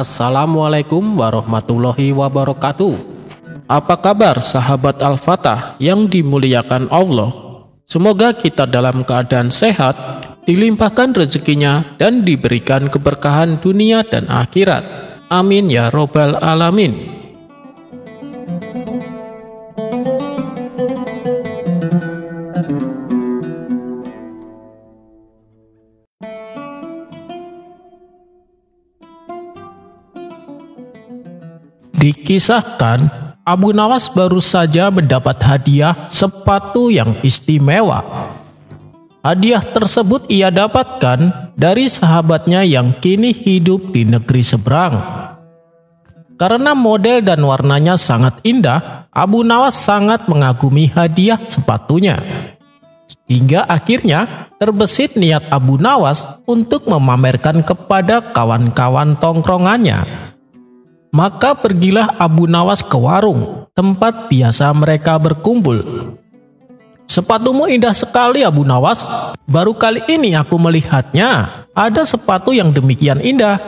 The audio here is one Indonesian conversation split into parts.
Assalamualaikum warahmatullahi wabarakatuh. Apa kabar sahabat Al-Fatah yang dimuliakan Allah? Semoga kita dalam keadaan sehat, dilimpahkan rezekinya dan diberikan keberkahan dunia dan akhirat. Amin ya robbal alamin. Dikisahkan, Abu Nawas baru saja mendapat hadiah sepatu yang istimewa. Hadiah tersebut ia dapatkan dari sahabatnya yang kini hidup di negeri seberang. Karena model dan warnanya sangat indah, Abu Nawas sangat mengagumi hadiah sepatunya. Hingga akhirnya terbesit niat Abu Nawas untuk memamerkan kepada kawan-kawan tongkrongannya. Maka pergilah Abu Nawas ke warung, tempat biasa mereka berkumpul. "Sepatumu indah sekali Abu Nawas, baru kali ini aku melihatnya, ada sepatu yang demikian indah."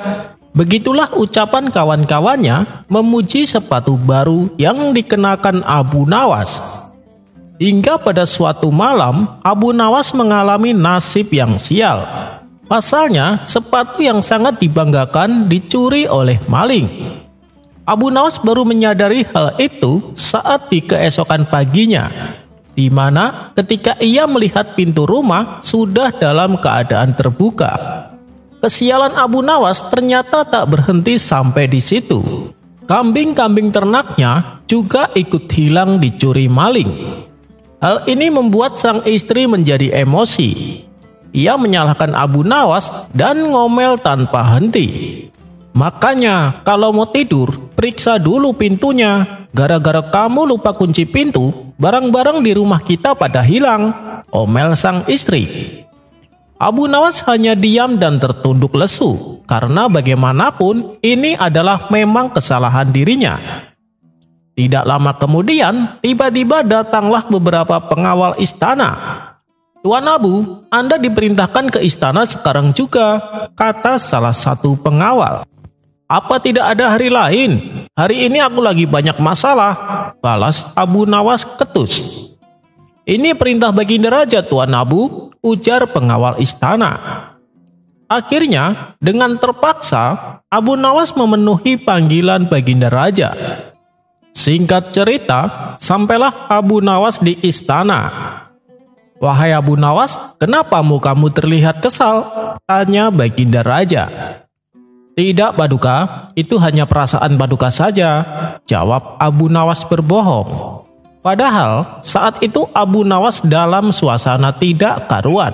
Begitulah ucapan kawan-kawannya memuji sepatu baru yang dikenakan Abu Nawas. Hingga pada suatu malam, Abu Nawas mengalami nasib yang sial. Pasalnya, sepatu yang sangat dibanggakan dicuri oleh maling. Abu Nawas baru menyadari hal itu saat di keesokan paginya, di mana ketika ia melihat pintu rumah sudah dalam keadaan terbuka. Kesialan Abu Nawas ternyata tak berhenti sampai di situ. Kambing-kambing ternaknya juga ikut hilang dicuri maling. Hal ini membuat sang istri menjadi emosi. Ia menyalahkan Abu Nawas dan ngomel tanpa henti. "Makanya kalau mau tidur, periksa dulu pintunya. Gara-gara kamu lupa kunci pintu, barang-barang di rumah kita pada hilang," omel sang istri. Abu Nawas hanya diam dan tertunduk lesu, karena bagaimanapun ini adalah memang kesalahan dirinya. Tidak lama kemudian, tiba-tiba datanglah beberapa pengawal istana. "Tuan Abu, Anda diperintahkan ke istana sekarang juga," kata salah satu pengawal. "Apa tidak ada hari lain? Hari ini aku lagi banyak masalah," balas Abu Nawas ketus. "Ini perintah Baginda Raja Tuan Abu," ujar pengawal istana. Akhirnya, dengan terpaksa, Abu Nawas memenuhi panggilan Baginda Raja. Singkat cerita, sampailah Abu Nawas di istana. "Wahai Abu Nawas, kenapa mukamu terlihat kesal?" tanya Baginda Raja. "Tidak Paduka, itu hanya perasaan Paduka saja," jawab Abu Nawas berbohong. Padahal saat itu Abu Nawas dalam suasana tidak karuan.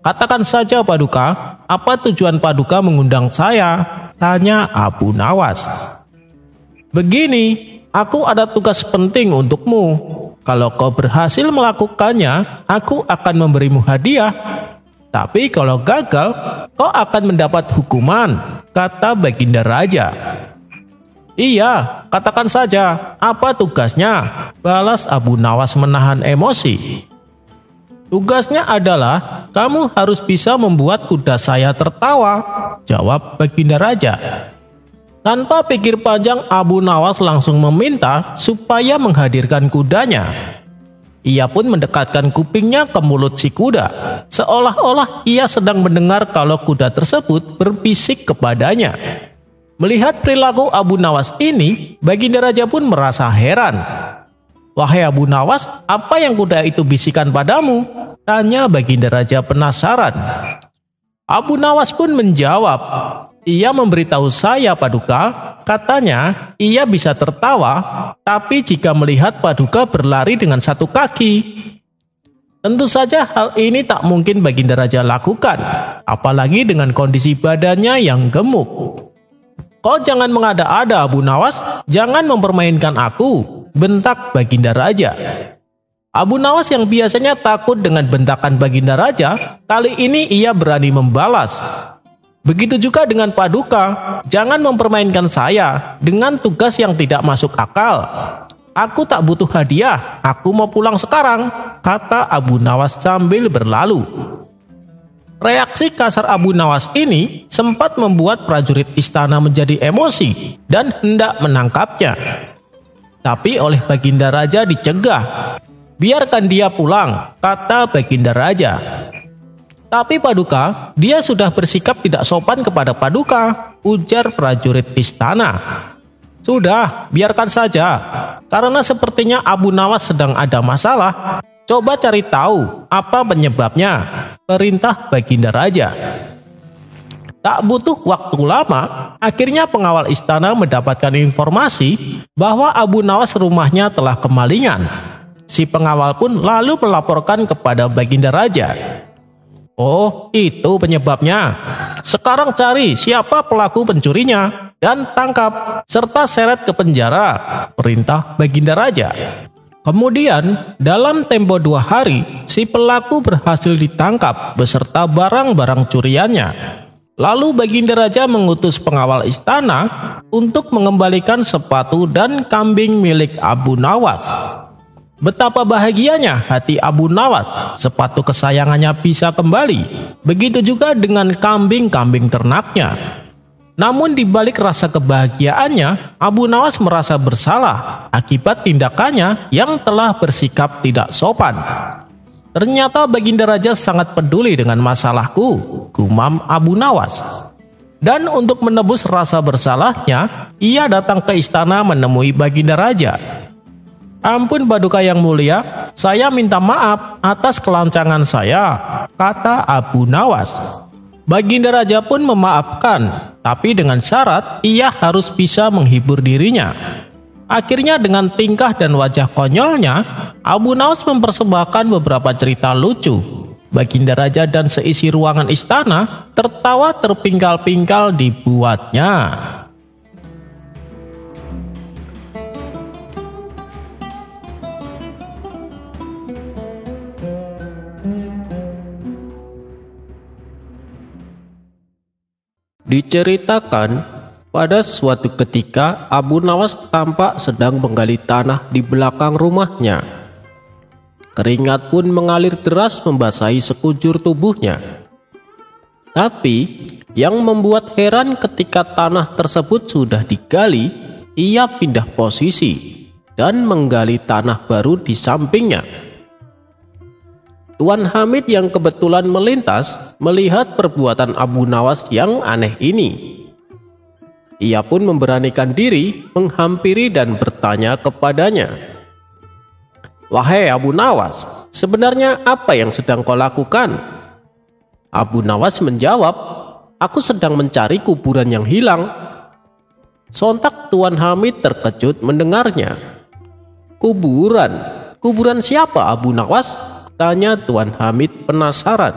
"Katakan saja Paduka, apa tujuan Paduka mengundang saya?" tanya Abu Nawas. "Begini, aku ada tugas penting untukmu. Kalau kau berhasil melakukannya, aku akan memberimu hadiah. Tapi kalau gagal, kau akan mendapat hukuman," kata Baginda Raja. "Iya, katakan saja, apa tugasnya?" balas Abu Nawas menahan emosi. "Tugasnya adalah kamu harus bisa membuat kuda saya tertawa," jawab Baginda Raja. Tanpa pikir panjang, Abu Nawas langsung meminta supaya menghadirkan kudanya. Ia pun mendekatkan kupingnya ke mulut si kuda, seolah-olah ia sedang mendengar kalau kuda tersebut berbisik kepadanya. Melihat perilaku Abu Nawas ini, Baginda Raja pun merasa heran. "Wahai Abu Nawas, apa yang kuda itu bisikan padamu?" tanya Baginda Raja penasaran. Abu Nawas pun menjawab, "Ia memberitahu saya Paduka, katanya ia bisa tertawa, tapi jika melihat Paduka berlari dengan satu kaki." Tentu saja hal ini tak mungkin Baginda Raja lakukan, apalagi dengan kondisi badannya yang gemuk. "Kau jangan mengada-ada Abu Nawas, jangan mempermainkan aku," bentak Baginda Raja. Abu Nawas yang biasanya takut dengan bentakan Baginda Raja, kali ini ia berani membalas. "Begitu juga dengan Paduka, jangan mempermainkan saya dengan tugas yang tidak masuk akal. Aku tak butuh hadiah, aku mau pulang sekarang," kata Abu Nawas sambil berlalu. Reaksi kasar Abu Nawas ini sempat membuat prajurit istana menjadi emosi dan hendak menangkapnya. Tapi oleh Baginda Raja dicegah. "Biarkan dia pulang," kata Baginda Raja. "Tapi Paduka, dia sudah bersikap tidak sopan kepada Paduka," ujar prajurit istana. "Sudah, biarkan saja. Karena sepertinya Abu Nawas sedang ada masalah. Coba cari tahu apa penyebabnya," perintah Baginda Raja. Tak butuh waktu lama, akhirnya pengawal istana mendapatkan informasi bahwa Abu Nawas rumahnya telah kemalingan. Si pengawal pun lalu melaporkan kepada Baginda Raja. "Oh, itu penyebabnya. Sekarang cari siapa pelaku pencurinya dan tangkap serta seret ke penjara," perintah Baginda Raja. Kemudian, dalam tempo 2 hari, si pelaku berhasil ditangkap beserta barang-barang curiannya. Lalu Baginda Raja mengutus pengawal istana untuk mengembalikan sepatu dan kambing milik Abu Nawas. Betapa bahagianya hati Abu Nawas, sepatu kesayangannya bisa kembali. Begitu juga dengan kambing-kambing ternaknya. Namun di balik rasa kebahagiaannya, Abu Nawas merasa bersalah akibat tindakannya yang telah bersikap tidak sopan. "Ternyata Baginda Raja sangat peduli dengan masalahku," gumam Abu Nawas. Dan untuk menebus rasa bersalahnya, ia datang ke istana menemui Baginda Raja. "Ampun Paduka yang mulia, saya minta maaf atas kelancangan saya," kata Abu Nawas. Baginda Raja pun memaafkan, tapi dengan syarat ia harus bisa menghibur dirinya. Akhirnya dengan tingkah dan wajah konyolnya, Abu Nawas mempersembahkan beberapa cerita lucu. Baginda Raja dan seisi ruangan istana tertawa terpingkal-pingkal dibuatnya. Diceritakan, pada suatu ketika Abu Nawas tampak sedang menggali tanah di belakang rumahnya. Keringat pun mengalir deras membasahi sekujur tubuhnya. Tapi yang membuat heran ketika tanah tersebut sudah digali, ia pindah posisi dan menggali tanah baru di sampingnya. Tuan Hamid yang kebetulan melintas melihat perbuatan Abu Nawas yang aneh ini. Ia pun memberanikan diri menghampiri dan bertanya kepadanya. "Wahai Abu Nawas, sebenarnya apa yang sedang kau lakukan?" Abu Nawas menjawab, "Aku sedang mencari kuburan yang hilang." Sontak Tuan Hamid terkejut mendengarnya. "Kuburan? Kuburan siapa Abu Nawas?" tanya Tuan Hamid penasaran.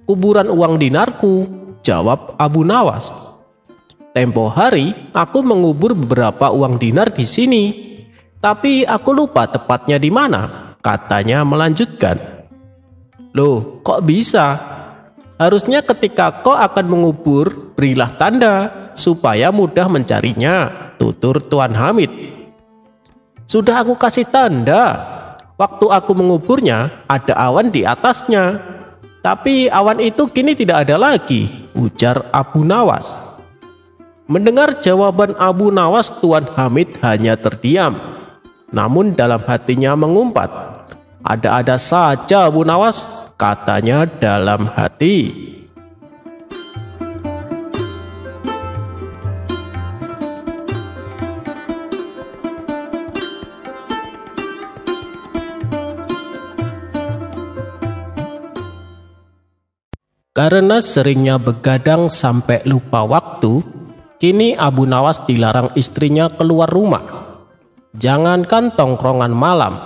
"Kuburan uang dinarku," jawab Abu Nawas. "Tempo hari aku mengubur beberapa uang dinar di sini, tapi aku lupa tepatnya di mana," katanya melanjutkan. "Loh, kok bisa? Harusnya ketika kau akan mengubur, berilah tanda supaya mudah mencarinya," tutur Tuan Hamid. "Sudah aku kasih tanda. Waktu aku menguburnya, ada awan di atasnya. Tapi awan itu kini tidak ada lagi," ujar Abu Nawas. Mendengar jawaban Abu Nawas, Tuan Hamid hanya terdiam. Namun dalam hatinya mengumpat, "Ada-ada saja Abu Nawas," katanya dalam hati. Karena seringnya begadang sampai lupa waktu, kini Abu Nawas dilarang istrinya keluar rumah. Jangankan tongkrongan malam,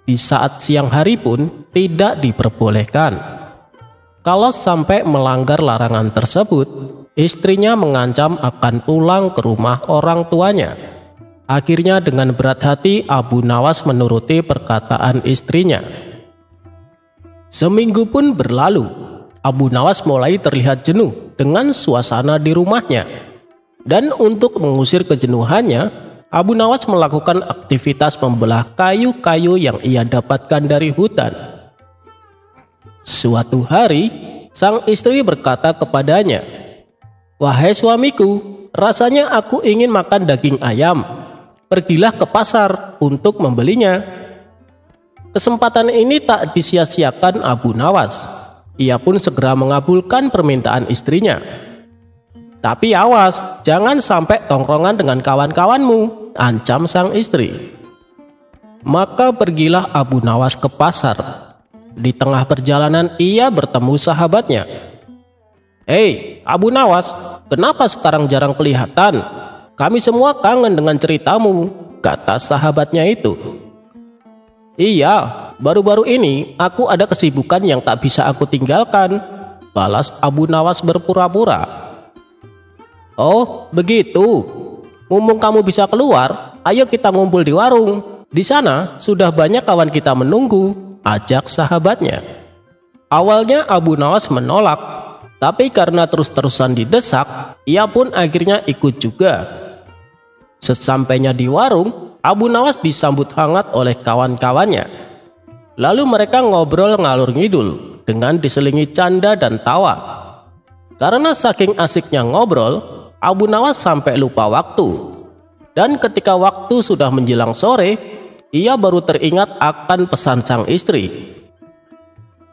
di saat siang hari pun tidak diperbolehkan. Kalau sampai melanggar larangan tersebut, istrinya mengancam akan pulang ke rumah orang tuanya. Akhirnya dengan berat hati Abu Nawas menuruti perkataan istrinya. Seminggu pun berlalu. Abu Nawas mulai terlihat jenuh dengan suasana di rumahnya. Dan untuk mengusir kejenuhannya, Abu Nawas melakukan aktivitas membelah kayu-kayu yang ia dapatkan dari hutan. Suatu hari, sang istri berkata kepadanya, "Wahai suamiku, rasanya aku ingin makan daging ayam. Pergilah ke pasar untuk membelinya." Kesempatan ini tak disia-siakan Abu Nawas. Ia pun segera mengabulkan permintaan istrinya. "Tapi awas, jangan sampai tongkrongan dengan kawan-kawanmu," ancam sang istri. Maka pergilah Abu Nawas ke pasar. Di tengah perjalanan ia bertemu sahabatnya. "Hei, Abu Nawas, kenapa sekarang jarang kelihatan? Kami semua kangen dengan ceritamu," kata sahabatnya itu. "Iya, baru-baru ini aku ada kesibukan yang tak bisa aku tinggalkan," balas Abu Nawas berpura-pura. "Oh, begitu. Mumpung kamu bisa keluar, ayo kita ngumpul di warung. Di sana sudah banyak kawan kita menunggu," ajak sahabatnya. Awalnya Abu Nawas menolak, tapi karena terus-terusan didesak, ia pun akhirnya ikut juga. Sesampainya di warung, Abu Nawas disambut hangat oleh kawan-kawannya. Lalu mereka ngobrol ngalur ngidul dengan diselingi canda dan tawa. Karena saking asiknya ngobrol, Abu Nawas sampai lupa waktu. Dan ketika waktu sudah menjelang sore, ia baru teringat akan pesan sang istri.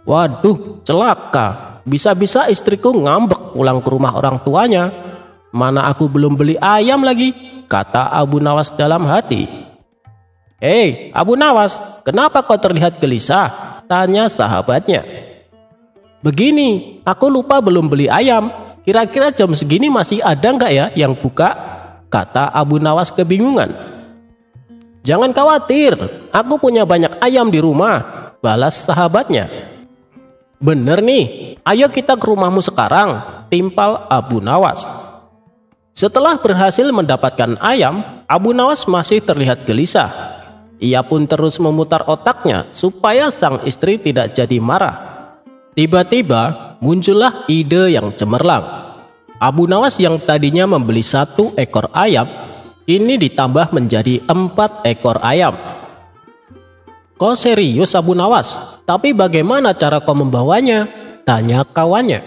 "Waduh, celaka. Bisa-bisa istriku ngambek pulang ke rumah orang tuanya. Mana aku belum beli ayam lagi," kata Abu Nawas dalam hati. "Hei, Abu Nawas, kenapa kau terlihat gelisah?" tanya sahabatnya. "Begini, aku lupa belum beli ayam. Kira-kira jam segini masih ada nggak ya yang buka?" kata Abu Nawas kebingungan. "Jangan khawatir, aku punya banyak ayam di rumah," balas sahabatnya. "Bener nih, ayo kita ke rumahmu sekarang," timpal Abu Nawas. Setelah berhasil mendapatkan ayam, Abu Nawas masih terlihat gelisah. Ia pun terus memutar otaknya supaya sang istri tidak jadi marah. Tiba-tiba muncullah ide yang cemerlang. Abu Nawas yang tadinya membeli 1 ekor ayam, kini ditambah menjadi 4 ekor ayam. "Kau serius Abu Nawas? Tapi bagaimana cara kau membawanya?" tanya kawannya.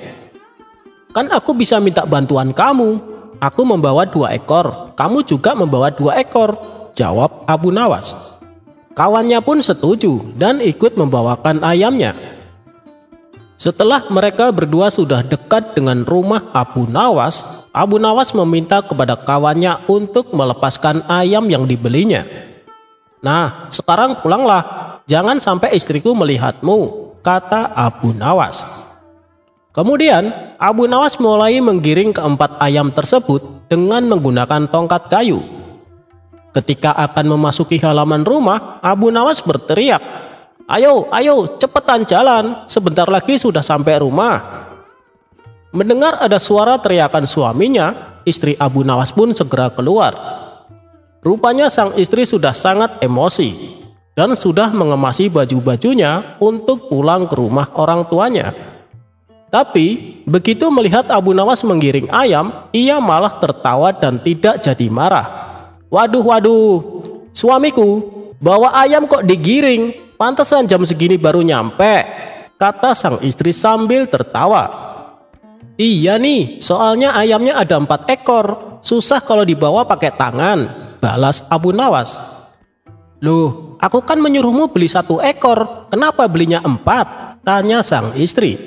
"Kan aku bisa minta bantuan kamu. Aku membawa 2 ekor, kamu juga membawa 2 ekor, jawab Abu Nawas. Kawannya pun setuju dan ikut membawakan ayamnya. Setelah mereka berdua sudah dekat dengan rumah Abu Nawas meminta kepada kawannya untuk melepaskan ayam yang dibelinya. "Nah, sekarang pulanglah, jangan sampai istriku melihatmu," kata Abu Nawas. Kemudian Abu Nawas mulai menggiring keempat ayam tersebut dengan menggunakan tongkat kayu. Ketika akan memasuki halaman rumah, Abu Nawas berteriak, "Ayo, ayo, cepetan jalan, sebentar lagi sudah sampai rumah." Mendengar ada suara teriakan suaminya, istri Abu Nawas pun segera keluar. Rupanya sang istri sudah sangat emosi dan sudah mengemasi baju-bajunya untuk pulang ke rumah orang tuanya. Tapi begitu melihat Abu Nawas menggiring ayam, ia malah tertawa dan tidak jadi marah. "Waduh, waduh, suamiku, bawa ayam kok digiring? Pantesan jam segini baru nyampe," kata sang istri sambil tertawa. "Iya nih, soalnya ayamnya ada 4 ekor, susah kalau dibawa pakai tangan," balas Abu Nawas. "Loh, aku kan menyuruhmu beli 1 ekor, kenapa belinya 4? tanya sang istri.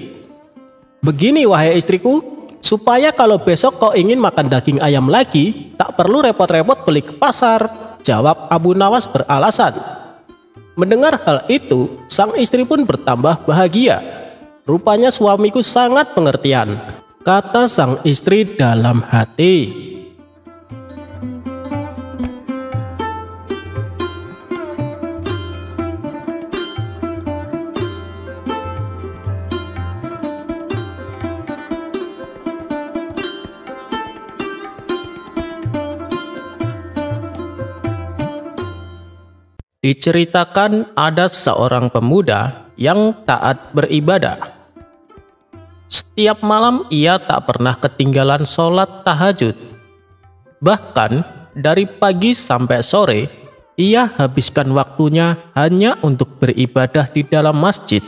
"Begini wahai istriku, supaya kalau besok kau ingin makan daging ayam lagi, tak perlu repot-repot beli ke pasar," jawab Abu Nawas beralasan. Mendengar hal itu, sang istri pun bertambah bahagia. "Rupanya suamiku sangat pengertian," kata sang istri dalam hati. Diceritakan ada seorang pemuda yang taat beribadah. Setiap malam ia tak pernah ketinggalan sholat tahajud. Bahkan dari pagi sampai sore ia habiskan waktunya hanya untuk beribadah di dalam masjid.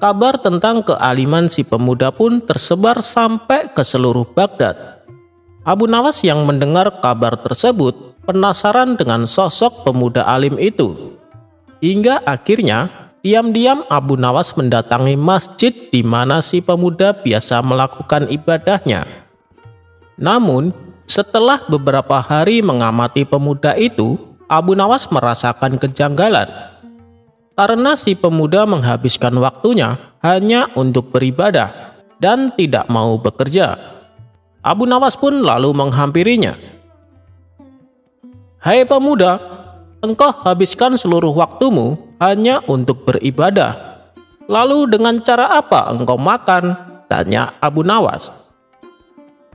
Kabar tentang kealiman si pemuda pun tersebar sampai ke seluruh Baghdad. Abu Nawas yang mendengar kabar tersebut penasaran dengan sosok pemuda alim itu. Hingga akhirnya diam-diam Abu Nawas mendatangi masjid di mana si pemuda biasa melakukan ibadahnya. Namun, setelah beberapa hari mengamati pemuda itu, Abu Nawas merasakan kejanggalan. Karena si pemuda menghabiskan waktunya hanya untuk beribadah dan tidak mau bekerja. Abu Nawas pun lalu menghampirinya. "Hai pemuda, engkau habiskan seluruh waktumu hanya untuk beribadah. Lalu dengan cara apa engkau makan?" tanya Abu Nawas.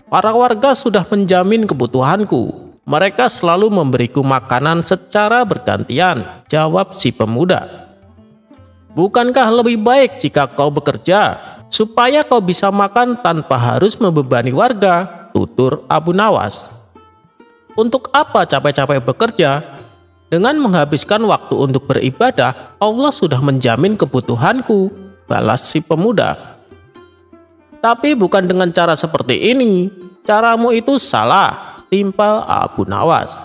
"Para warga sudah menjamin kebutuhanku. Mereka selalu memberiku makanan secara bergantian," jawab si pemuda. "Bukankah lebih baik jika kau bekerja, supaya kau bisa makan tanpa harus membebani warga?" tutur Abu Nawas. "Untuk apa capek-capek bekerja? Dengan menghabiskan waktu untuk beribadah, Allah sudah menjamin kebutuhanku," balas si pemuda. "Tapi bukan dengan cara seperti ini. Caramu itu salah," timpal Abu Nawas.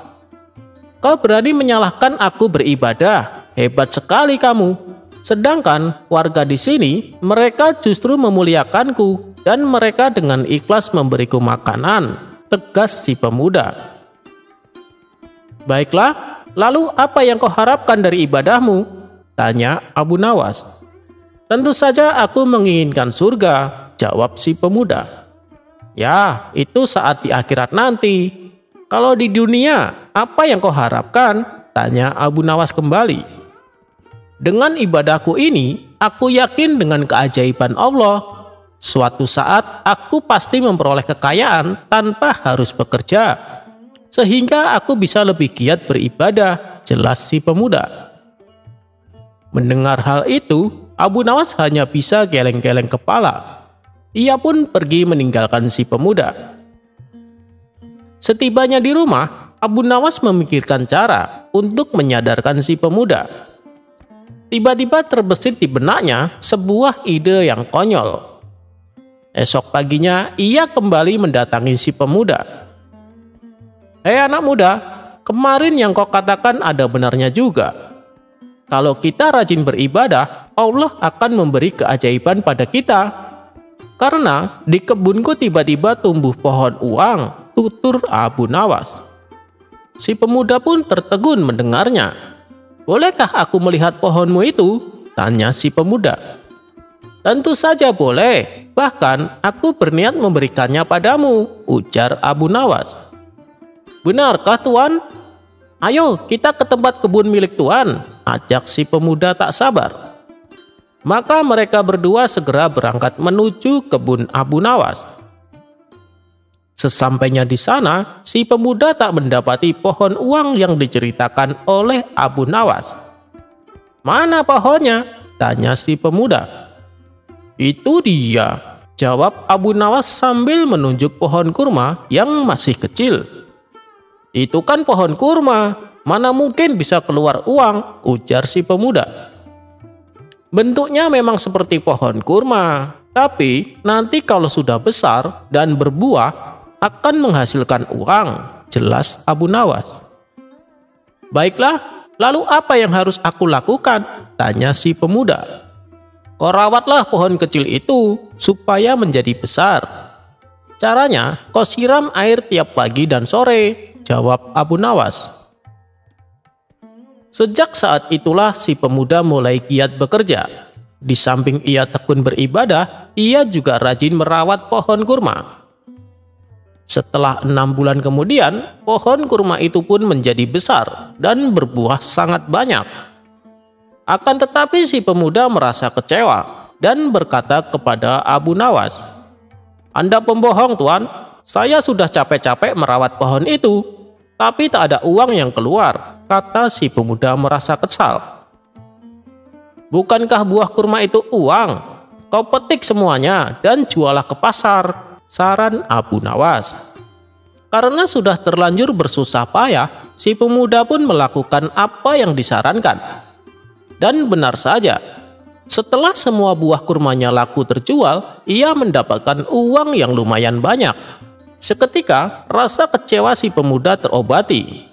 "Kau berani menyalahkan aku beribadah? Hebat sekali kamu. Sedangkan warga di sini, mereka justru memuliakanku dan mereka dengan ikhlas memberiku makanan," tegas si pemuda. "Baiklah, lalu apa yang kau harapkan dari ibadahmu?" tanya Abu Nawas. "Tentu saja aku menginginkan surga," jawab si pemuda. "Ya, itu saat di akhirat nanti. Kalau di dunia, apa yang kau harapkan?" tanya Abu Nawas kembali. "Dengan ibadahku ini, aku yakin dengan keajaiban Allah. Suatu saat aku pasti memperoleh kekayaan tanpa harus bekerja, sehingga aku bisa lebih giat beribadah," jelas si pemuda. Mendengar hal itu, Abu Nawas hanya bisa geleng-geleng kepala. Ia pun pergi meninggalkan si pemuda. Setibanya di rumah, Abu Nawas memikirkan cara untuk menyadarkan si pemuda. Tiba-tiba terbesit di benaknya sebuah ide yang konyol. Esok paginya ia kembali mendatangi si pemuda. "Hei anak muda, kemarin yang kau katakan ada benarnya juga. Kalau kita rajin beribadah, Allah akan memberi keajaiban pada kita. Karena di kebunku tiba-tiba tumbuh pohon uang," tutur Abu Nawas. Si pemuda pun tertegun mendengarnya. "Bolehkah aku melihat pohonmu itu?" tanya si pemuda. "Tentu saja boleh, bahkan aku berniat memberikannya padamu," ujar Abu Nawas. "Benarkah tuan? Ayo kita ke tempat kebun milik tuan," ajak si pemuda tak sabar. Maka mereka berdua segera berangkat menuju kebun Abu Nawas. Sesampainya di sana, si pemuda tak mendapati pohon uang yang diceritakan oleh Abu Nawas. "Mana pohonnya?" tanya si pemuda. "Itu dia," jawab Abu Nawas sambil menunjuk pohon kurma yang masih kecil. "Itu kan pohon kurma, mana mungkin bisa keluar uang," ujar si pemuda. "Bentuknya memang seperti pohon kurma, tapi nanti kalau sudah besar dan berbuah akan menghasilkan uang," jelas Abu Nawas. "Baiklah, lalu apa yang harus aku lakukan?" tanya si pemuda. "Kau rawatlah pohon kecil itu supaya menjadi besar. Caranya, kau siram air tiap pagi dan sore," jawab Abu Nawas. Sejak saat itulah si pemuda mulai giat bekerja. Di samping ia tekun beribadah, ia juga rajin merawat pohon kurma. Setelah 6 bulan kemudian, pohon kurma itu pun menjadi besar dan berbuah sangat banyak. Akan tetapi si pemuda merasa kecewa dan berkata kepada Abu Nawas, "Anda pembohong tuan, saya sudah capek-capek merawat pohon itu, tapi tak ada uang yang keluar," kata si pemuda merasa kesal. "Bukankah buah kurma itu uang? Kau petik semuanya dan jualah ke pasar," saran Abu Nawas. Karena sudah terlanjur bersusah payah, si pemuda pun melakukan apa yang disarankan. Dan benar saja, Setelah semua buah kurmanya laku terjual, ia mendapatkan uang yang lumayan banyak. Seketika, rasa kecewa si pemuda terobati.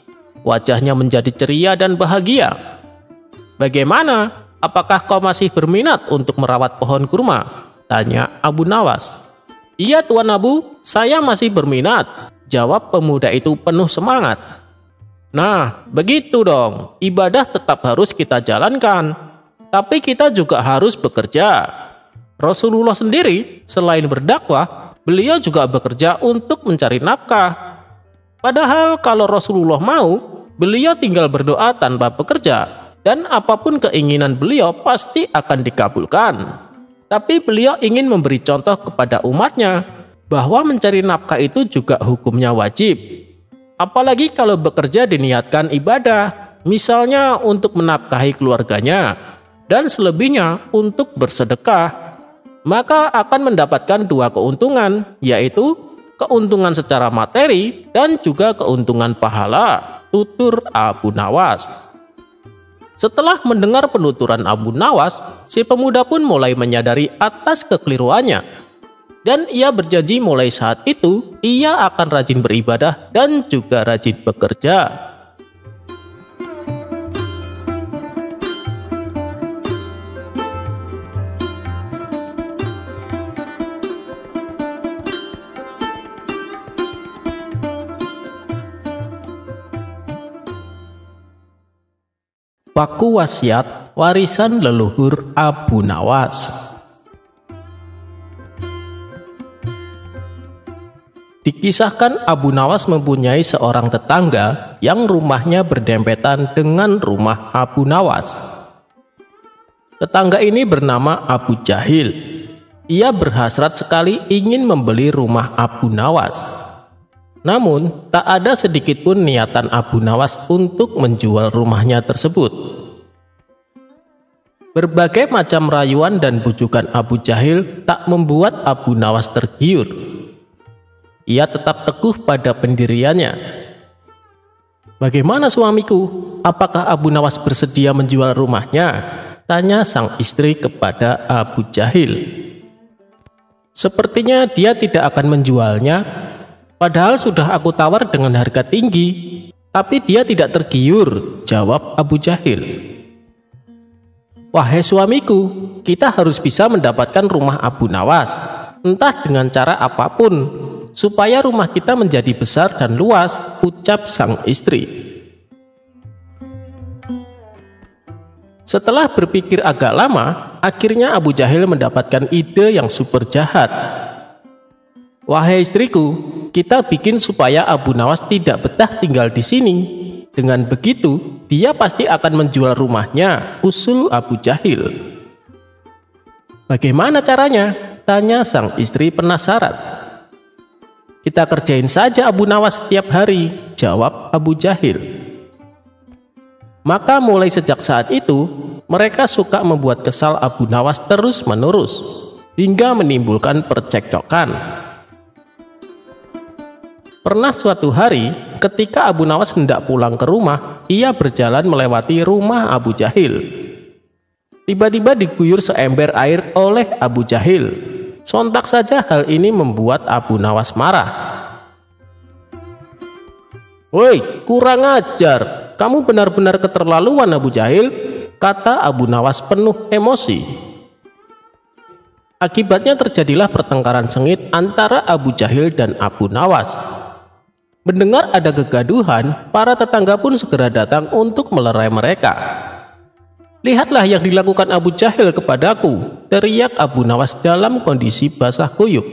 Wajahnya menjadi ceria dan bahagia. "Bagaimana? Apakah kau masih berminat untuk merawat pohon kurma?" tanya Abu Nawas. "Iya Tuan Abu, saya masih berminat," jawab pemuda itu penuh semangat. "Nah, begitu dong, ibadah tetap harus kita jalankan, tapi kita juga harus bekerja. Rasulullah sendiri selain berdakwah, beliau juga bekerja untuk mencari nafkah. Padahal kalau Rasulullah mau, beliau tinggal berdoa tanpa bekerja, dan apapun keinginan beliau pasti akan dikabulkan. Tapi beliau ingin memberi contoh kepada umatnya bahwa mencari nafkah itu juga hukumnya wajib. Apalagi kalau bekerja diniatkan ibadah, misalnya untuk menafkahi keluarganya, dan selebihnya untuk bersedekah, maka akan mendapatkan dua keuntungan, yaitu keuntungan secara materi dan juga keuntungan pahala," tutur Abu Nawas. Setelah mendengar penuturan Abu Nawas, si pemuda pun mulai menyadari atas kekeliruannya, dan ia berjanji mulai saat itu ia akan rajin beribadah dan juga rajin bekerja. Paku wasiat warisan leluhur Abu Nawas. Dikisahkan Abu Nawas mempunyai seorang tetangga yang rumahnya berdempetan dengan rumah Abu Nawas. Tetangga ini bernama Abu Jahil. Ia berhasrat sekali ingin membeli rumah Abu Nawas. Namun, tak ada sedikit pun niatan Abu Nawas untuk menjual rumahnya tersebut. Berbagai macam rayuan dan bujukan Abu Jahil tak membuat Abu Nawas tergiur. Ia tetap teguh pada pendiriannya. "Bagaimana suamiku? Apakah Abu Nawas bersedia menjual rumahnya?" tanya sang istri kepada Abu Jahil. "Sepertinya dia tidak akan menjualnya. Padahal sudah aku tawar dengan harga tinggi, tapi dia tidak tergiur," jawab Abu Jahil. "Wahai suamiku, kita harus bisa mendapatkan rumah Abu Nawas, entah dengan cara apapun, supaya rumah kita menjadi besar dan luas," ucap sang istri. Setelah berpikir agak lama, akhirnya Abu Jahil mendapatkan ide yang super jahat. "Wahai istriku, kita bikin supaya Abu Nawas tidak betah tinggal di sini. Dengan begitu, dia pasti akan menjual rumahnya," usul Abu Jahil. "Bagaimana caranya?" tanya sang istri penasaran. "Kita kerjain saja Abu Nawas setiap hari," jawab Abu Jahil. Maka mulai sejak saat itu, mereka suka membuat kesal Abu Nawas terus-menerus, hingga menimbulkan percekcokan. Pernah suatu hari, ketika Abu Nawas hendak pulang ke rumah, ia berjalan melewati rumah Abu Jahil. Tiba-tiba diguyur seember air oleh Abu Jahil. Sontak saja hal ini membuat Abu Nawas marah. "Woi, kurang ajar, kamu benar-benar keterlaluan Abu Jahil," kata Abu Nawas penuh emosi. Akibatnya terjadilah pertengkaran sengit antara Abu Jahil dan Abu Nawas. Mendengar ada kegaduhan, para tetangga pun segera datang untuk melerai mereka. "Lihatlah yang dilakukan Abu Jahil kepadaku," teriak Abu Nawas dalam kondisi basah kuyup.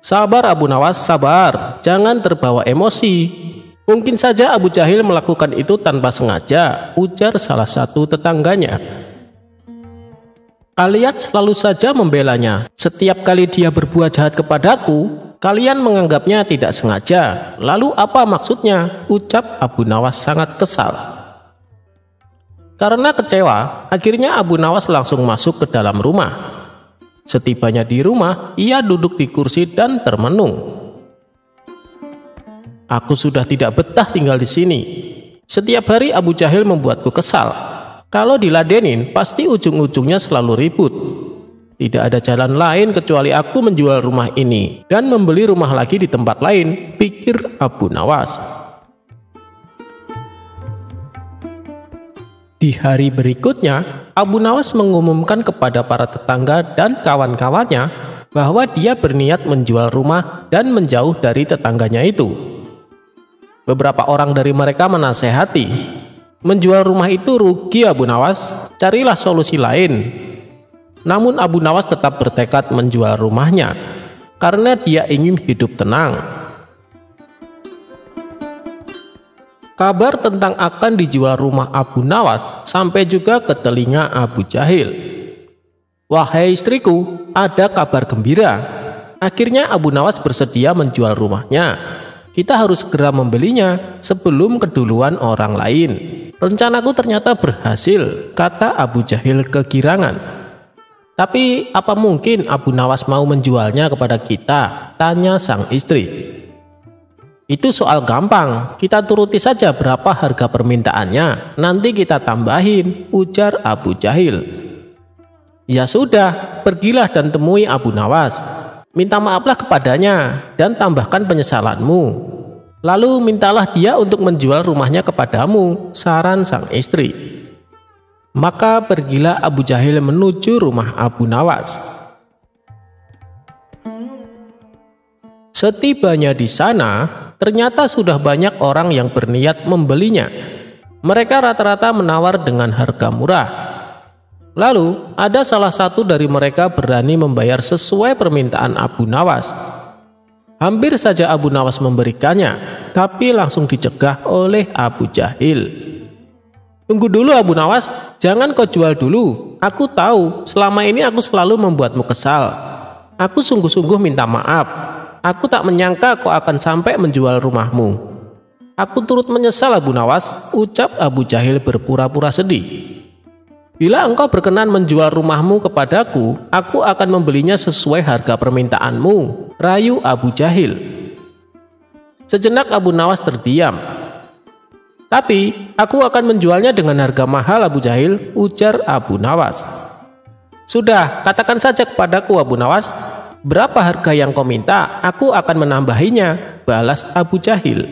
"Sabar Abu Nawas, sabar, jangan terbawa emosi. Mungkin saja Abu Jahil melakukan itu tanpa sengaja," ujar salah satu tetangganya. "Kalian selalu saja membelanya. Setiap kali dia berbuat jahat kepadaku, kalian menganggapnya tidak sengaja. Lalu apa maksudnya?" ucap Abu Nawas sangat kesal. Karena kecewa, akhirnya Abu Nawas langsung masuk ke dalam rumah. Setibanya di rumah, ia duduk di kursi dan termenung. "Aku sudah tidak betah tinggal di sini. Setiap hari Abu Jahil membuatku kesal. Kalau diladenin, pasti ujung-ujungnya selalu ribut. Tidak ada jalan lain kecuali aku menjual rumah ini dan membeli rumah lagi di tempat lain, pikir Abu Nawas. Di hari berikutnya, Abu Nawas mengumumkan kepada para tetangga dan kawan-kawannya bahwa dia berniat menjual rumah dan menjauh dari tetangganya itu. Beberapa orang dari mereka menasehati, menjual rumah itu rugi Abu Nawas, carilah solusi lain. Namun Abu Nawas tetap bertekad menjual rumahnya karena dia ingin hidup tenang. Kabar tentang akan dijual rumah Abu Nawas sampai juga ke telinga Abu Jahil. Wahai istriku, ada kabar gembira. Akhirnya Abu Nawas bersedia menjual rumahnya. Kita harus segera membelinya sebelum keduluan orang lain. Rencanaku ternyata berhasil, kata Abu Jahil kegirangan. Tapi apa mungkin Abu Nawas mau menjualnya kepada kita? Tanya sang istri. Itu soal gampang, kita turuti saja berapa harga permintaannya, nanti kita tambahin, ujar Abu Jahil. Ya sudah, pergilah dan temui Abu Nawas. Minta maaflah kepadanya dan tambahkan penyesalanmu. Lalu mintalah dia untuk menjual rumahnya kepadamu, saran sang istri. Maka pergilah Abu Jahil menuju rumah Abu Nawas. Setibanya di sana, ternyata sudah banyak orang yang berniat membelinya. Mereka rata-rata menawar dengan harga murah. Lalu ada salah satu dari mereka berani membayar sesuai permintaan Abu Nawas. Hampir saja Abu Nawas memberikannya, tapi langsung dicegah oleh Abu Jahil. Tunggu dulu Abu Nawas, jangan kau jual dulu. Aku tahu selama ini aku selalu membuatmu kesal. Aku sungguh-sungguh minta maaf. Aku tak menyangka kau akan sampai menjual rumahmu. Aku turut menyesal Abu Nawas, ucap Abu Jahil berpura-pura sedih. Bila engkau berkenan menjual rumahmu kepadaku, aku akan membelinya sesuai harga permintaanmu, rayu Abu Jahil. Sejenak Abu Nawas terdiam. Tapi aku akan menjualnya dengan harga mahal Abu Jahil, ujar Abu Nawas. Sudah, katakan saja kepadaku Abu Nawas, berapa harga yang kau minta, aku akan menambahinya, balas Abu Jahil.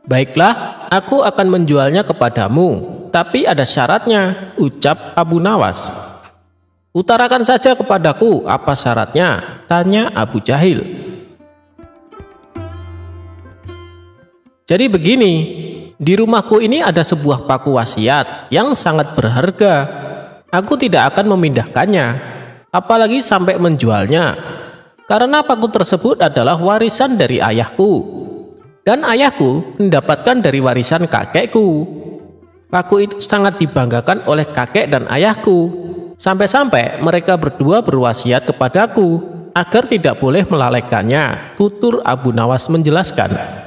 Baiklah, aku akan menjualnya kepadamu, tapi ada syaratnya, ucap Abu Nawas. Utarakan saja kepadaku apa syaratnya, tanya Abu Jahil. Jadi begini, di rumahku ini ada sebuah paku wasiat yang sangat berharga. Aku tidak akan memindahkannya, apalagi sampai menjualnya, karena paku tersebut adalah warisan dari ayahku, dan ayahku mendapatkan dari warisan kakekku. Paku itu sangat dibanggakan oleh kakek dan ayahku, sampai-sampai mereka berdua berwasiat kepadaku agar tidak boleh melalaikannya, tutur Abu Nawas menjelaskan.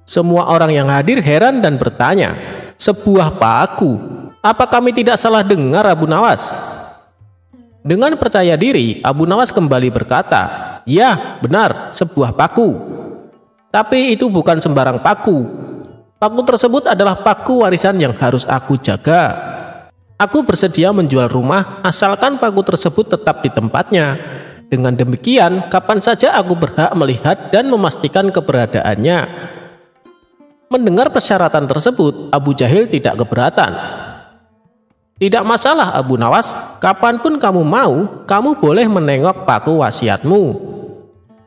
Semua orang yang hadir heran dan bertanya, sebuah paku? Apa kami tidak salah dengar Abu Nawas? Dengan percaya diri, Abu Nawas kembali berkata, ya benar, sebuah paku. Tapi itu bukan sembarang paku. Paku tersebut adalah paku warisan yang harus aku jaga. Aku bersedia menjual rumah asalkan paku tersebut tetap di tempatnya. Dengan demikian, kapan saja aku berhak melihat dan memastikan keberadaannya. Mendengar persyaratan tersebut, Abu Jahil tidak keberatan. Tidak masalah Abu Nawas, kapanpun kamu mau, kamu boleh menengok paku wasiatmu.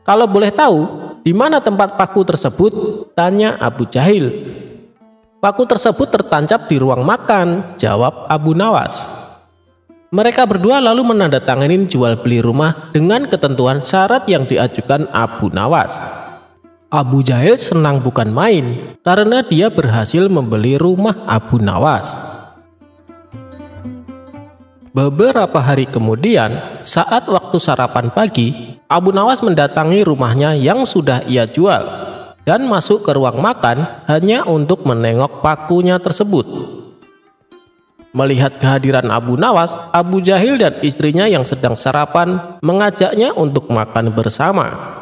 Kalau boleh tahu, di mana tempat paku tersebut? Tanya Abu Jahil. Paku tersebut tertancap di ruang makan, jawab Abu Nawas. Mereka berdua lalu menandatangani jual beli rumah dengan ketentuan syarat yang diajukan Abu Nawas. Abu Jahil senang bukan main karena dia berhasil membeli rumah Abu Nawas. Beberapa hari kemudian, saat waktu sarapan pagi, Abu Nawas mendatangi rumahnya yang sudah ia jual dan masuk ke ruang makan hanya untuk menengok pakunya tersebut. Melihat kehadiran Abu Nawas, Abu Jahil dan istrinya yang sedang sarapan mengajaknya untuk makan bersama.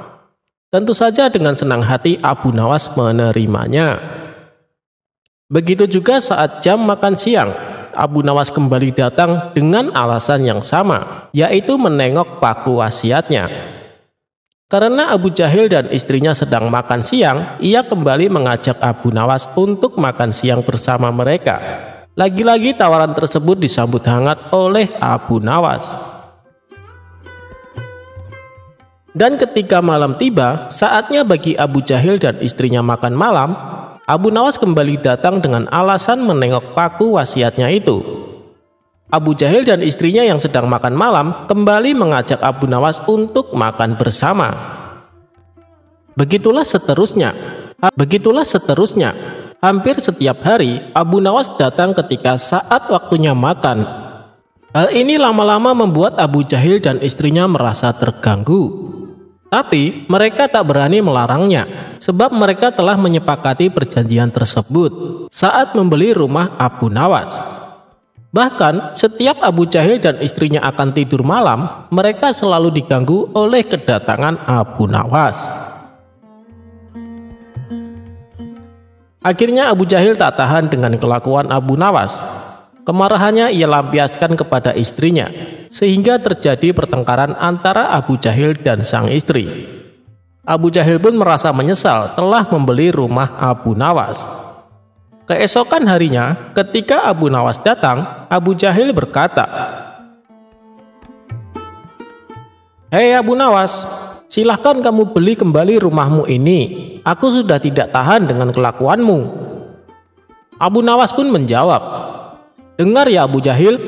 Tentu saja dengan senang hati Abu Nawas menerimanya. Begitu juga saat jam makan siang, Abu Nawas kembali datang dengan alasan yang sama, yaitu menengok paku wasiatnya. Karena Abu Jahil dan istrinya sedang makan siang, ia kembali mengajak Abu Nawas untuk makan siang bersama mereka. Lagi-lagi tawaran tersebut disambut hangat oleh Abu Nawas. Dan ketika malam tiba, saatnya bagi Abu Jahil dan istrinya makan malam, Abu Nawas kembali datang dengan alasan menengok paku wasiatnya itu. Abu Jahil dan istrinya yang sedang makan malam kembali mengajak Abu Nawas untuk makan bersama. Begitulah seterusnya. Hampir setiap hari Abu Nawas datang ketika saat waktunya makan. Hal ini lama-lama membuat Abu Jahil dan istrinya merasa terganggu. Tapi mereka tak berani melarangnya, sebab mereka telah menyepakati perjanjian tersebut saat membeli rumah Abu Nawas. Bahkan setiap Abu Jahil dan istrinya akan tidur malam, mereka selalu diganggu oleh kedatangan Abu Nawas. Akhirnya Abu Jahil tak tahan dengan kelakuan Abu Nawas. Kemarahannya ia lampiaskan kepada istrinya, sehingga terjadi pertengkaran antara Abu Jahil dan sang istri. Abu Jahil pun merasa menyesal telah membeli rumah Abu Nawas. Keesokan harinya, ketika Abu Nawas datang, Abu Jahil berkata, "Hei Abu Nawas, silahkan kamu beli kembali rumahmu ini. Aku sudah tidak tahan dengan kelakuanmu." Abu Nawas pun menjawab, "Dengar ya Abu Jahil,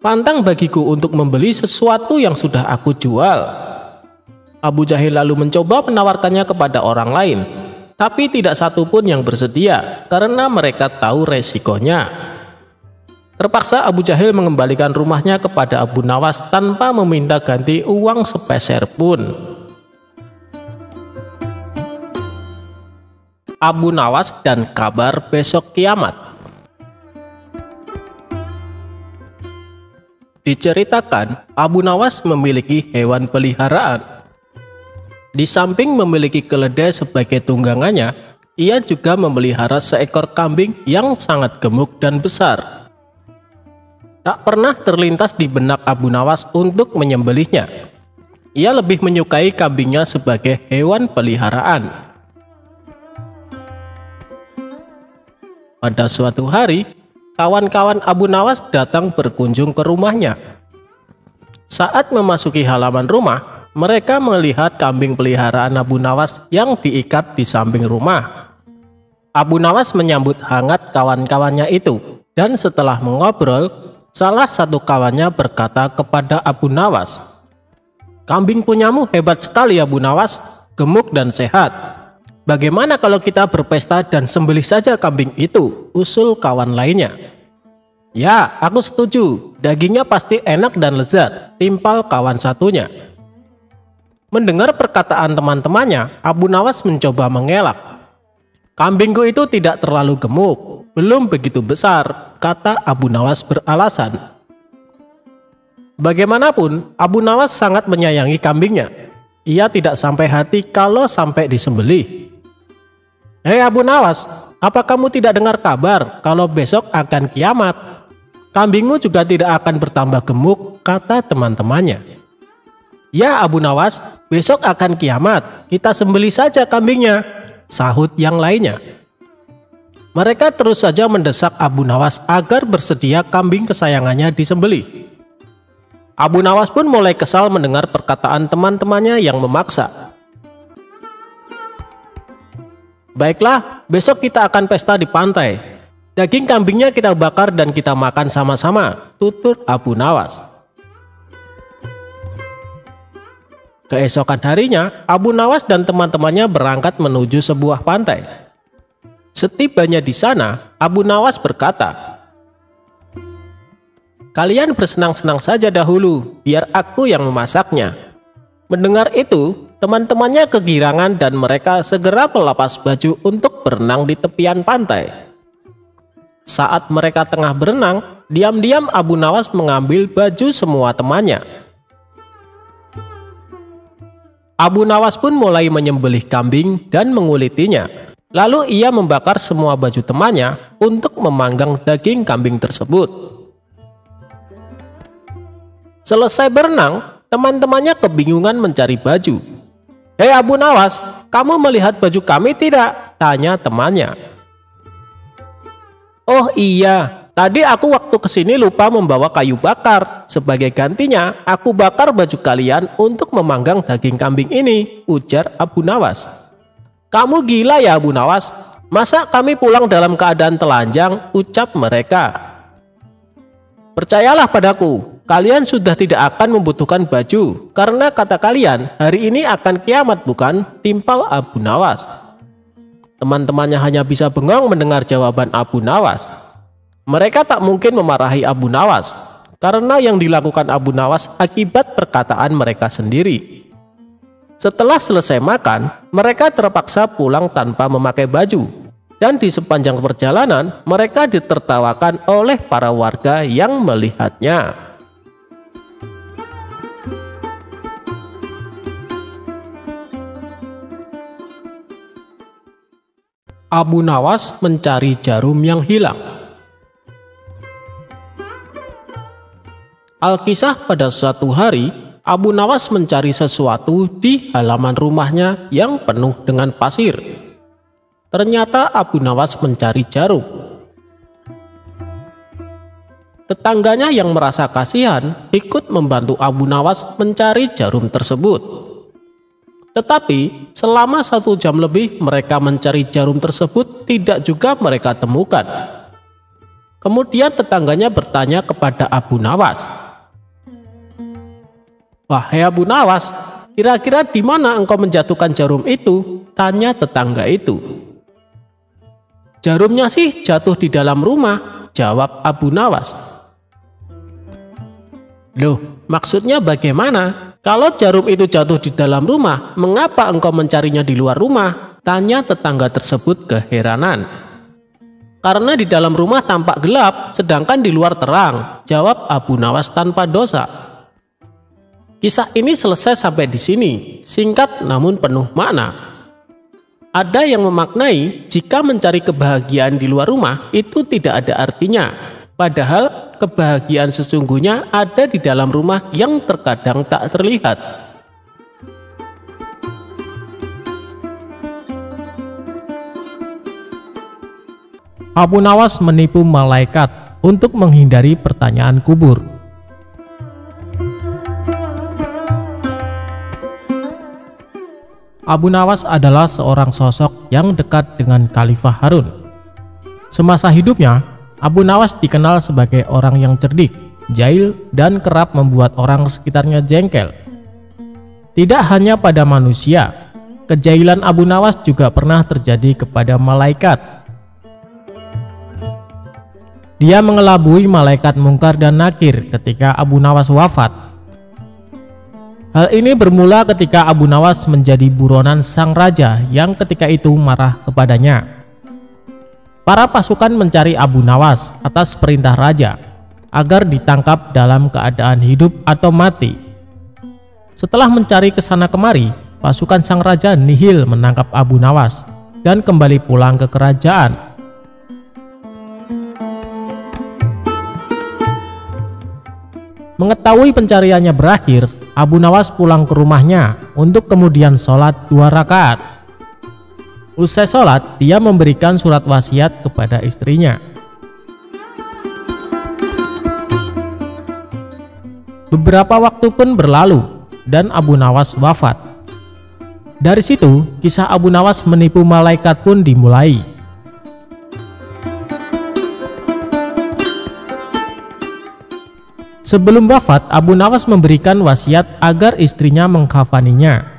pantang bagiku untuk membeli sesuatu yang sudah aku jual." Abu Jahil lalu mencoba menawarkannya kepada orang lain, tapi tidak satu pun yang bersedia karena mereka tahu resikonya. Terpaksa Abu Jahil mengembalikan rumahnya kepada Abu Nawas tanpa meminta ganti uang sepeser pun. Abu Nawas dan kabar besok kiamat. Diceritakan, Abu Nawas memiliki hewan peliharaan. Di samping memiliki keledai sebagai tunggangannya, ia juga memelihara seekor kambing yang sangat gemuk dan besar. Tak pernah terlintas di benak Abu Nawas untuk menyembelihnya. Ia lebih menyukai kambingnya sebagai hewan peliharaan. Pada suatu hari, kawan-kawan Abu Nawas datang berkunjung ke rumahnya. Saat memasuki halaman rumah, mereka melihat kambing peliharaan Abu Nawas yang diikat di samping rumah. Abu Nawas menyambut hangat kawan-kawannya itu, dan setelah mengobrol, salah satu kawannya berkata kepada Abu Nawas, "Kambing punyamu hebat sekali Abu Nawas, gemuk dan sehat. Bagaimana kalau kita berpesta dan sembelih saja kambing itu?" usul kawan lainnya. "Ya, aku setuju. Dagingnya pasti enak dan lezat," timpal kawan satunya. Mendengar perkataan teman-temannya, Abu Nawas mencoba mengelak. "Kambingku itu tidak terlalu gemuk, belum begitu besar," kata Abu Nawas beralasan. Bagaimanapun, Abu Nawas sangat menyayangi kambingnya. Ia tidak sampai hati kalau sampai disembelih. "Hei Abu Nawas, apa kamu tidak dengar kabar kalau besok akan kiamat? Kambingmu juga tidak akan bertambah gemuk," kata teman-temannya. "Ya Abu Nawas, besok akan kiamat, kita sembelih saja kambingnya," sahut yang lainnya. Mereka terus saja mendesak Abu Nawas agar bersedia kambing kesayangannya disembelih. Abu Nawas pun mulai kesal mendengar perkataan teman-temannya yang memaksa. "Baiklah, besok kita akan pesta di pantai. Daging kambingnya kita bakar dan kita makan sama-sama," tutur Abu Nawas. Keesokan harinya, Abu Nawas dan teman-temannya berangkat menuju sebuah pantai. Setibanya di sana, Abu Nawas berkata, "Kalian bersenang-senang saja dahulu, biar aku yang memasaknya." Mendengar itu, teman-temannya kegirangan dan mereka segera melepas baju untuk berenang di tepian pantai. Saat mereka tengah berenang, diam-diam Abu Nawas mengambil baju semua temannya. Abu Nawas pun mulai menyembelih kambing dan mengulitinya. Lalu ia membakar semua baju temannya untuk memanggang daging kambing tersebut. Selesai berenang, teman-temannya kebingungan mencari baju. "Hei Abu Nawas, kamu melihat baju kami tidak?" tanya temannya. "Oh iya, tadi aku waktu kesini lupa membawa kayu bakar. Sebagai gantinya, aku bakar baju kalian untuk memanggang daging kambing ini," ujar Abu Nawas. "Kamu gila ya Abu Nawas? Masa kami pulang dalam keadaan telanjang?" ucap mereka. "Percayalah padaku, kalian sudah tidak akan membutuhkan baju, karena kata kalian hari ini akan kiamat bukan?" timpal Abu Nawas. Teman-temannya hanya bisa bengong mendengar jawaban Abu Nawas. Mereka tak mungkin memarahi Abu Nawas, karena yang dilakukan Abu Nawas akibat perkataan mereka sendiri. Setelah selesai makan, mereka terpaksa pulang tanpa memakai baju, dan di sepanjang perjalanan mereka ditertawakan oleh para warga yang melihatnya. Abu Nawas mencari jarum yang hilang. Alkisah, pada suatu hari Abu Nawas mencari sesuatu di halaman rumahnya yang penuh dengan pasir. Ternyata Abu Nawas mencari jarum. Tetangganya yang merasa kasihan ikut membantu Abu Nawas mencari jarum tersebut. Tetapi selama 1 jam lebih mereka mencari jarum tersebut tidak juga mereka temukan. Kemudian tetangganya bertanya kepada Abu Nawas, "Wahai Abu Nawas, kira-kira di mana engkau menjatuhkan jarum itu?" tanya tetangga itu. "Jarumnya sih jatuh di dalam rumah," jawab Abu Nawas. "Loh, maksudnya bagaimana? Kalau jarum itu jatuh di dalam rumah, mengapa engkau mencarinya di luar rumah?" tanya tetangga tersebut keheranan. "Karena di dalam rumah tampak gelap, sedangkan di luar terang," jawab Abu Nawas tanpa dosa. Kisah ini selesai sampai di sini, singkat namun penuh makna. Ada yang memaknai jika mencari kebahagiaan di luar rumah itu tidak ada artinya, padahal kebahagiaan sesungguhnya ada di dalam rumah yang terkadang tak terlihat. Abu Nawas menipu malaikat untuk menghindari pertanyaan kubur. Abu Nawas adalah seorang sosok yang dekat dengan Khalifah Harun. Semasa hidupnya, Abu Nawas dikenal sebagai orang yang cerdik, jahil, dan kerap membuat orang sekitarnya jengkel. Tidak hanya pada manusia, kejahilan Abu Nawas juga pernah terjadi kepada malaikat. Dia mengelabui malaikat Mungkar dan Nakir ketika Abu Nawas wafat. Hal ini bermula ketika Abu Nawas menjadi buronan sang raja yang ketika itu marah kepadanya. Para pasukan mencari Abu Nawas atas perintah raja agar ditangkap dalam keadaan hidup atau mati. Setelah mencari kesana kemari, pasukan sang raja nihil menangkap Abu Nawas dan kembali pulang ke kerajaan. Mengetahui pencariannya berakhir, Abu Nawas pulang ke rumahnya untuk kemudian sholat 2 rakaat. Usai sholat, dia memberikan surat wasiat kepada istrinya. Beberapa waktu pun berlalu dan Abu Nawas wafat. Dari situ, kisah Abu Nawas menipu malaikat pun dimulai. Sebelum wafat, Abu Nawas memberikan wasiat agar istrinya mengkafaninya.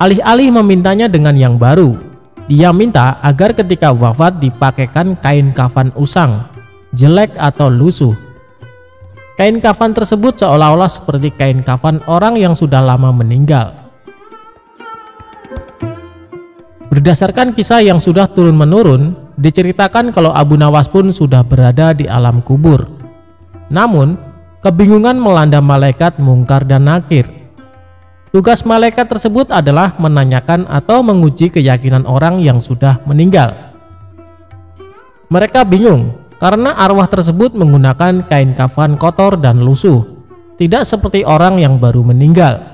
Alih-alih memintanya dengan yang baru, dia minta agar ketika wafat dipakaikan kain kafan usang, jelek atau lusuh. Kain kafan tersebut seolah-olah seperti kain kafan orang yang sudah lama meninggal. Berdasarkan kisah yang sudah turun-menurun, diceritakan kalau Abu Nawas pun sudah berada di alam kubur. Namun, kebingungan melanda malaikat Mungkar dan Nakir. Tugas malaikat tersebut adalah menanyakan atau menguji keyakinan orang yang sudah meninggal. Mereka bingung karena arwah tersebut menggunakan kain kafan kotor dan lusuh, tidak seperti orang yang baru meninggal.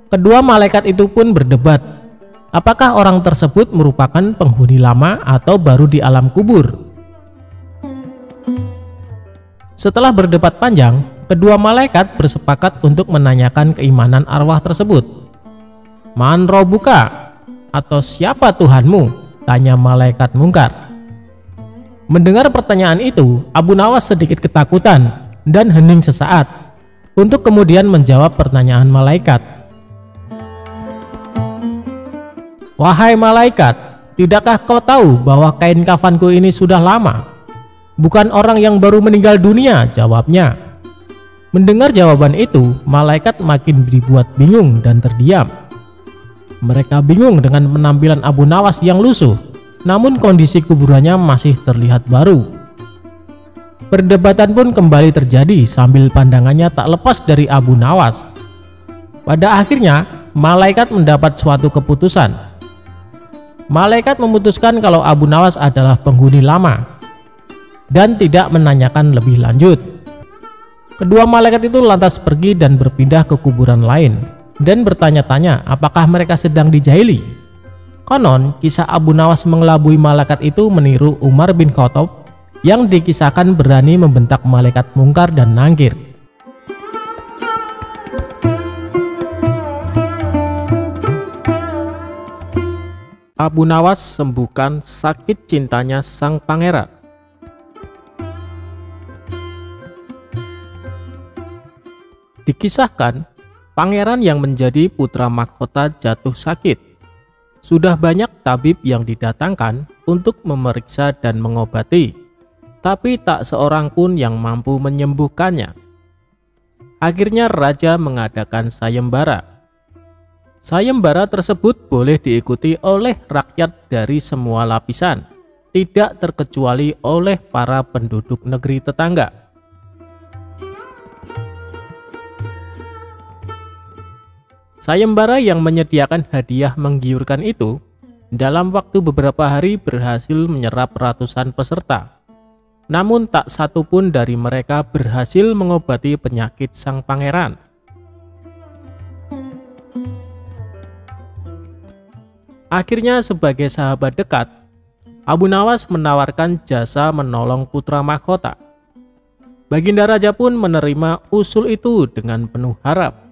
Kedua malaikat itu pun berdebat, apakah orang tersebut merupakan penghuni lama atau baru di alam kubur. Setelah berdebat panjang, kedua malaikat bersepakat untuk menanyakan keimanan arwah tersebut. Man robuka, atau siapa Tuhanmu? Tanya malaikat mungkar. Mendengar pertanyaan itu, Abu Nawas sedikit ketakutan dan hening sesaat untuk kemudian menjawab pertanyaan malaikat. Wahai malaikat, tidakkah kau tahu bahwa kain kafanku ini sudah lama? Bukan orang yang baru meninggal dunia, jawabnya. Mendengar jawaban itu, malaikat makin dibuat bingung dan terdiam. Mereka bingung dengan penampilan Abu Nawas yang lusuh, namun kondisi kuburannya masih terlihat baru. Perdebatan pun kembali terjadi sambil pandangannya tak lepas dari Abu Nawas. Pada akhirnya, malaikat mendapat suatu keputusan. Malaikat memutuskan kalau Abu Nawas adalah penghuni lama dan tidak menanyakan lebih lanjut. Kedua malaikat itu lantas pergi dan berpindah ke kuburan lain dan bertanya-tanya apakah mereka sedang dijahili. Konon, kisah Abu Nawas mengelabui malaikat itu meniru Umar bin Khattab yang dikisahkan berani membentak malaikat mungkar dan nangkir. Abu Nawas sembuhkan sakit cintanya sang pangeran. Dikisahkan, pangeran yang menjadi putra mahkota jatuh sakit. Sudah banyak tabib yang didatangkan untuk memeriksa dan mengobati, tapi tak seorang pun yang mampu menyembuhkannya. Akhirnya raja mengadakan sayembara. Sayembara tersebut boleh diikuti oleh rakyat dari semua lapisan, tidak terkecuali oleh para penduduk negeri tetangga. Sayembara yang menyediakan hadiah menggiurkan itu, dalam waktu beberapa hari berhasil menyerap ratusan peserta. Namun tak satu pun dari mereka berhasil mengobati penyakit sang pangeran. Akhirnya sebagai sahabat dekat, Abu Nawas menawarkan jasa menolong putra mahkota. Baginda Raja pun menerima usul itu dengan penuh harap.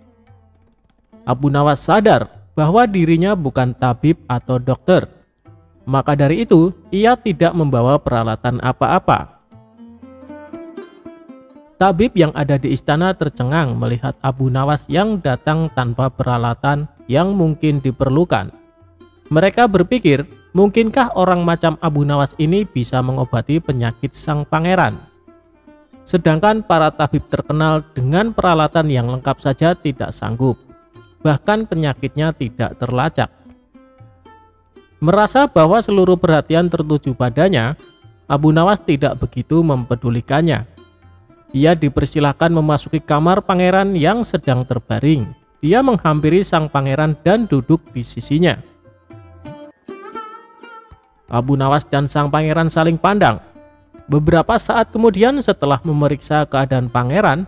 Abu Nawas sadar bahwa dirinya bukan tabib atau dokter. Maka dari itu, ia tidak membawa peralatan apa-apa. Tabib yang ada di istana tercengang melihat Abu Nawas yang datang tanpa peralatan yang mungkin diperlukan. Mereka berpikir, mungkinkah orang macam Abu Nawas ini bisa mengobati penyakit sang pangeran? Sedangkan para tabib terkenal dengan peralatan yang lengkap saja tidak sanggup. Bahkan penyakitnya tidak terlacak. Merasa bahwa seluruh perhatian tertuju padanya, Abu Nawas tidak begitu mempedulikannya. Ia dipersilahkan memasuki kamar pangeran yang sedang terbaring. Dia menghampiri sang pangeran dan duduk di sisinya. Abu Nawas dan sang pangeran saling pandang. Beberapa saat kemudian setelah memeriksa keadaan pangeran,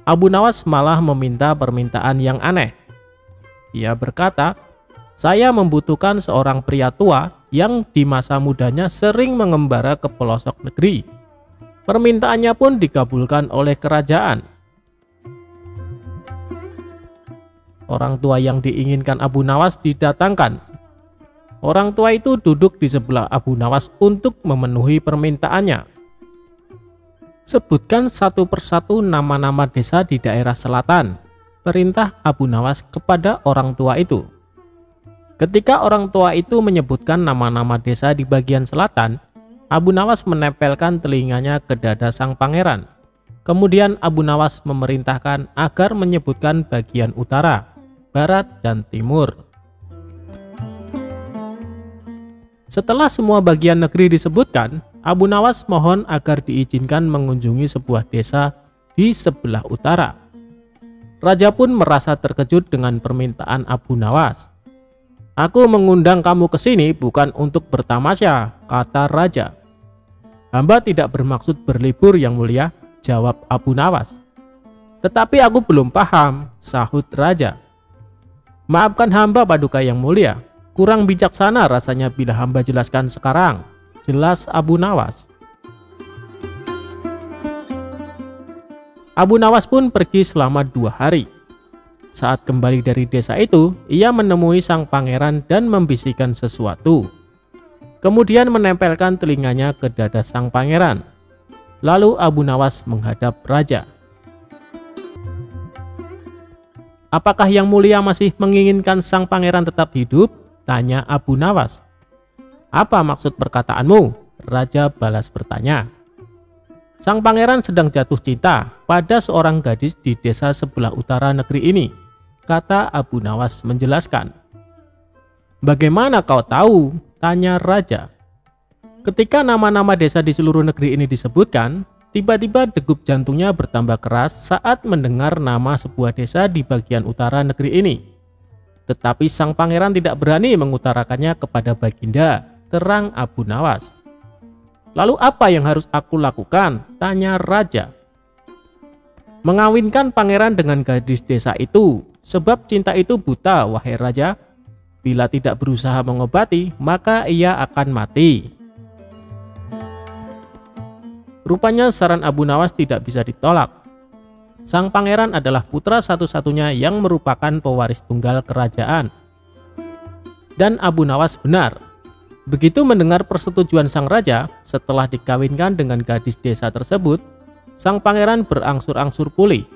Abu Nawas malah meminta permintaan yang aneh. Ia berkata, "Saya membutuhkan seorang pria tua yang di masa mudanya sering mengembara ke pelosok negeri." Permintaannya pun dikabulkan oleh kerajaan. Orang tua yang diinginkan Abu Nawas didatangkan. Orang tua itu duduk di sebelah Abu Nawas untuk memenuhi permintaannya. Sebutkan satu persatu nama-nama desa di daerah selatan, perintah Abu Nawas kepada orang tua itu. Ketika orang tua itu menyebutkan nama-nama desa di bagian selatan, Abu Nawas menempelkan telinganya ke dada sang pangeran. Kemudian Abu Nawas memerintahkan agar menyebutkan bagian utara, barat, dan timur. Setelah semua bagian negeri disebutkan, Abu Nawas mohon agar diizinkan mengunjungi sebuah desa di sebelah utara. Raja pun merasa terkejut dengan permintaan Abu Nawas. "Aku mengundang kamu ke sini bukan untuk bertamasya," kata raja. "Hamba tidak bermaksud berlibur yang mulia," jawab Abu Nawas. "Tetapi aku belum paham," sahut raja. "Maafkan hamba Paduka yang mulia, kurang bijaksana rasanya bila hamba jelaskan sekarang," jelas Abu Nawas. Abu Nawas pun pergi selama 2 hari. Saat kembali dari desa itu, ia menemui sang pangeran dan membisikkan sesuatu. Kemudian menempelkan telinganya ke dada sang pangeran. Lalu Abu Nawas menghadap raja. "Apakah yang mulia masih menginginkan sang pangeran tetap hidup?" tanya Abu Nawas. "Apa maksud perkataanmu?" raja balas bertanya. "Sang pangeran sedang jatuh cinta pada seorang gadis di desa sebelah utara negeri ini," kata Abu Nawas menjelaskan. "Bagaimana kau tahu?" tanya raja. Ketika nama-nama desa di seluruh negeri ini disebutkan, tiba-tiba degup jantungnya bertambah keras saat mendengar nama sebuah desa di bagian utara negeri ini. Tetapi sang pangeran tidak berani mengutarakannya kepada Baginda, terang Abu Nawas. "Lalu apa yang harus aku lakukan?" tanya raja. "Mengawinkan pangeran dengan gadis desa itu, sebab cinta itu buta, wahai raja. Bila tidak berusaha mengobati, maka ia akan mati." Rupanya saran Abu Nawas tidak bisa ditolak. Sang pangeran adalah putra satu-satunya yang merupakan pewaris tunggal kerajaan. Dan Abu Nawas benar. Begitu mendengar persetujuan sang raja, setelah dikawinkan dengan gadis desa tersebut, sang pangeran berangsur-angsur pulih.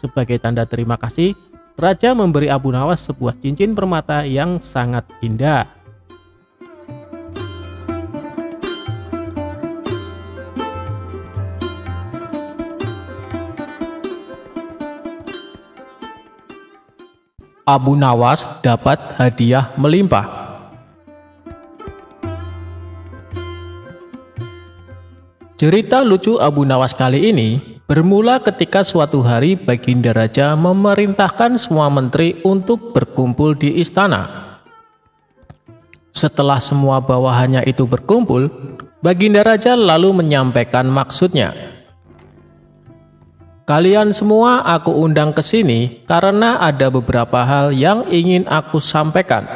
Sebagai tanda terima kasih, raja memberi Abu Nawas sebuah cincin permata yang sangat indah. Abu Nawas dapat hadiah melimpah. Cerita lucu Abu Nawas kali ini bermula ketika suatu hari Baginda Raja memerintahkan semua menteri untuk berkumpul di istana. Setelah semua bawahannya itu berkumpul, Baginda Raja lalu menyampaikan maksudnya. "Kalian semua aku undang ke sini karena ada beberapa hal yang ingin aku sampaikan.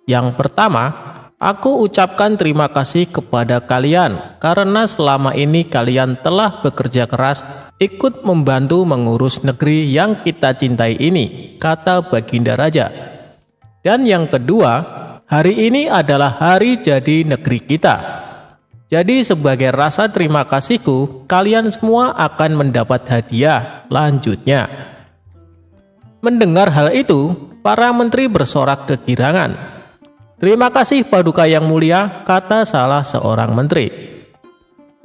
Yang pertama, aku ucapkan terima kasih kepada kalian karena selama ini kalian telah bekerja keras ikut membantu mengurus negeri yang kita cintai ini," kata Baginda Raja. "Dan yang kedua, hari ini adalah hari jadi negeri kita. Jadi sebagai rasa terima kasihku, kalian semua akan mendapat hadiah," lanjutnya. Mendengar hal itu, para menteri bersorak kegirangan. "Terima kasih Paduka yang mulia," kata salah seorang menteri.